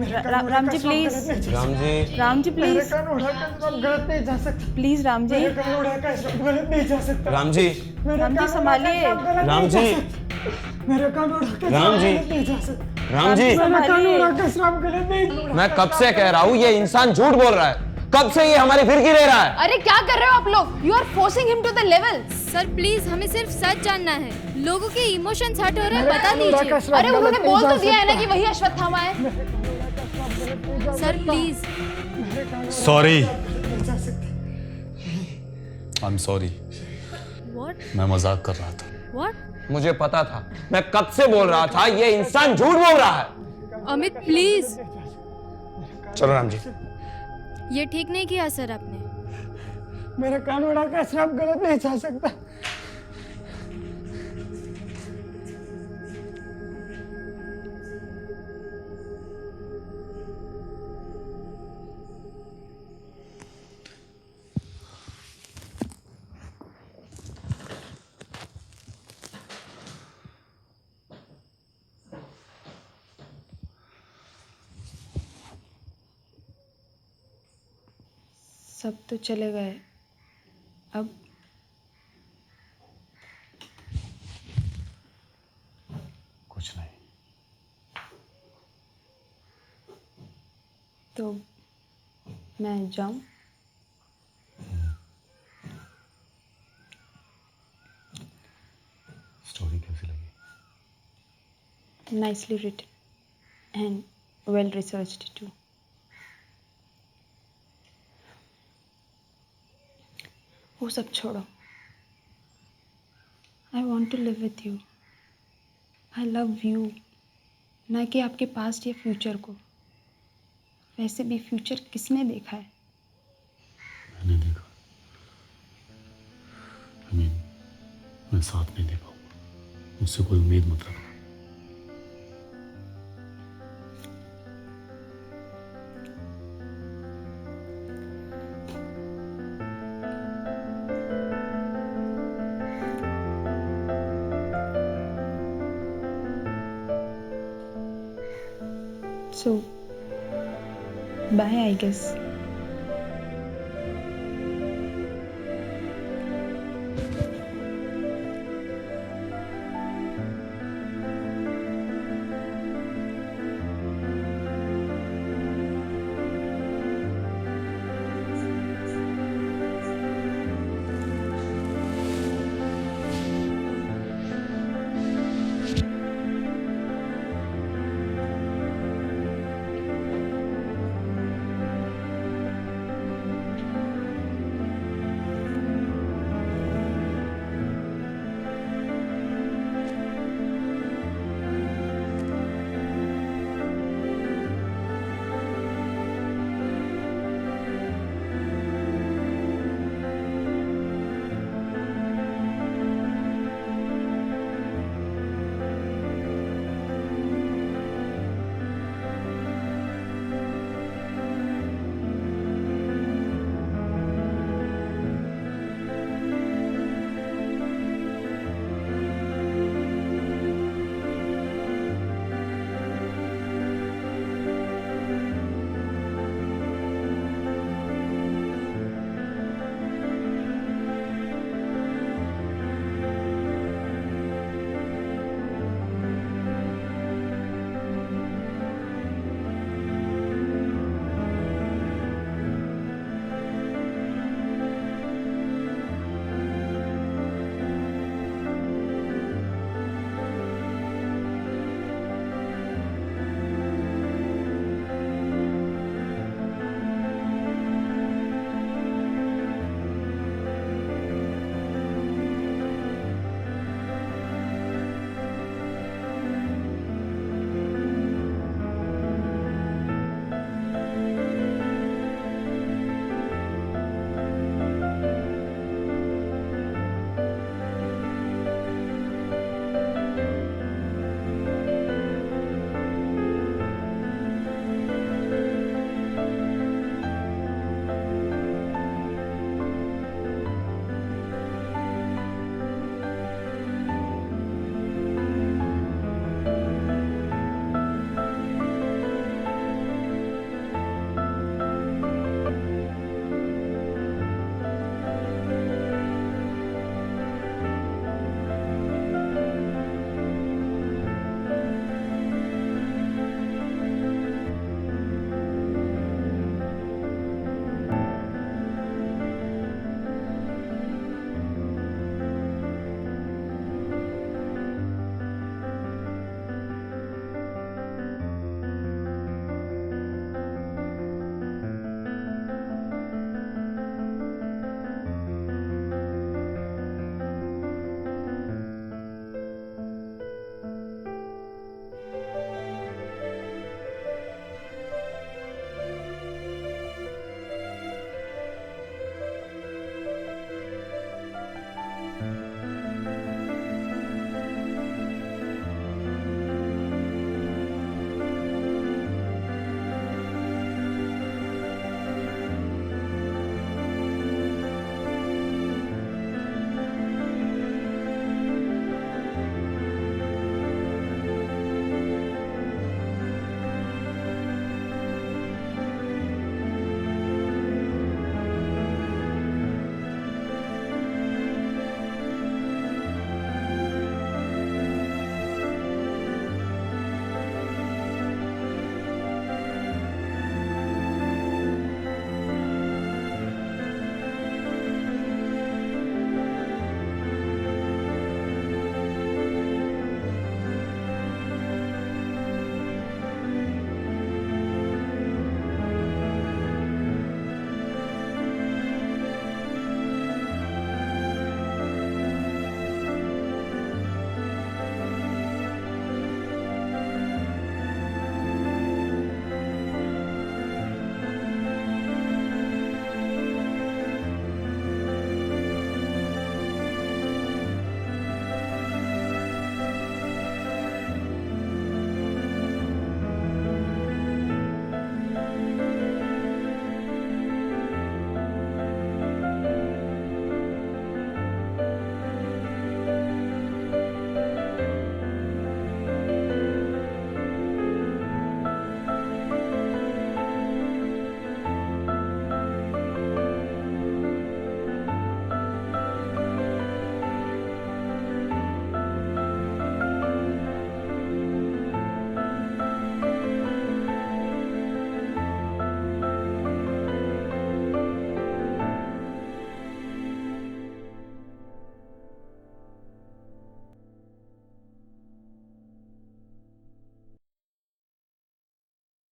राम जी प्लीज, राम जी, प्लीज, कान उठाकर आप गलत नहीं जा सकते। प्लीज राम जी, कान उठाकर सब गलत नहीं जा सकता। राम जी, राम जी संभालिए। राम जी, मेरे कान उठाकर राम जी, गलत नहीं जा सकता। राम जी, मेरे कान उठाकर सब गलत नहीं। मैं कब से कह रहा हूँ ये इंसान झूठ बोल रहा है। कब से ये हमारी फिरकी ले रहा है। अरे क्या कर रहे हो आप लोग? You are forcing him to the level. Sir please, हमें सिर्फ सच जानना है। लोगों के इमोशंस हर्ट हो रहे हैं, बता दीजिए। अरे उन्होंने बोल तो दिया है ना कि वही अश्वत्थामा है। Sir please. Sorry, I am sorry. What? मैं मजाक कर रहा था। व्हाट? मुझे पता था, मैं कब से बोल रहा था ये इंसान झूठ बोल रहा है। अमित प्लीज। चलो राम जी। ये ठीक नहीं किया सर आपने। मेरे कान उठाकर सब गलत नहीं जा सकता। सब तो चले गए, अब कुछ नहीं। तो मैं जाऊं? स्टोरी कैसी लगी? Nicely written and well researched too. वो सब छोड़ो। I want to live with you. I love you. ना कि आपके पास्ट या फ्यूचर को। वैसे भी फ्यूचर किसने देखा है? मैंने देखा। मैं साथ नहीं दे पाऊंगा। मुझसे कोई उम्मीद मत रखना। So, bye, I guess.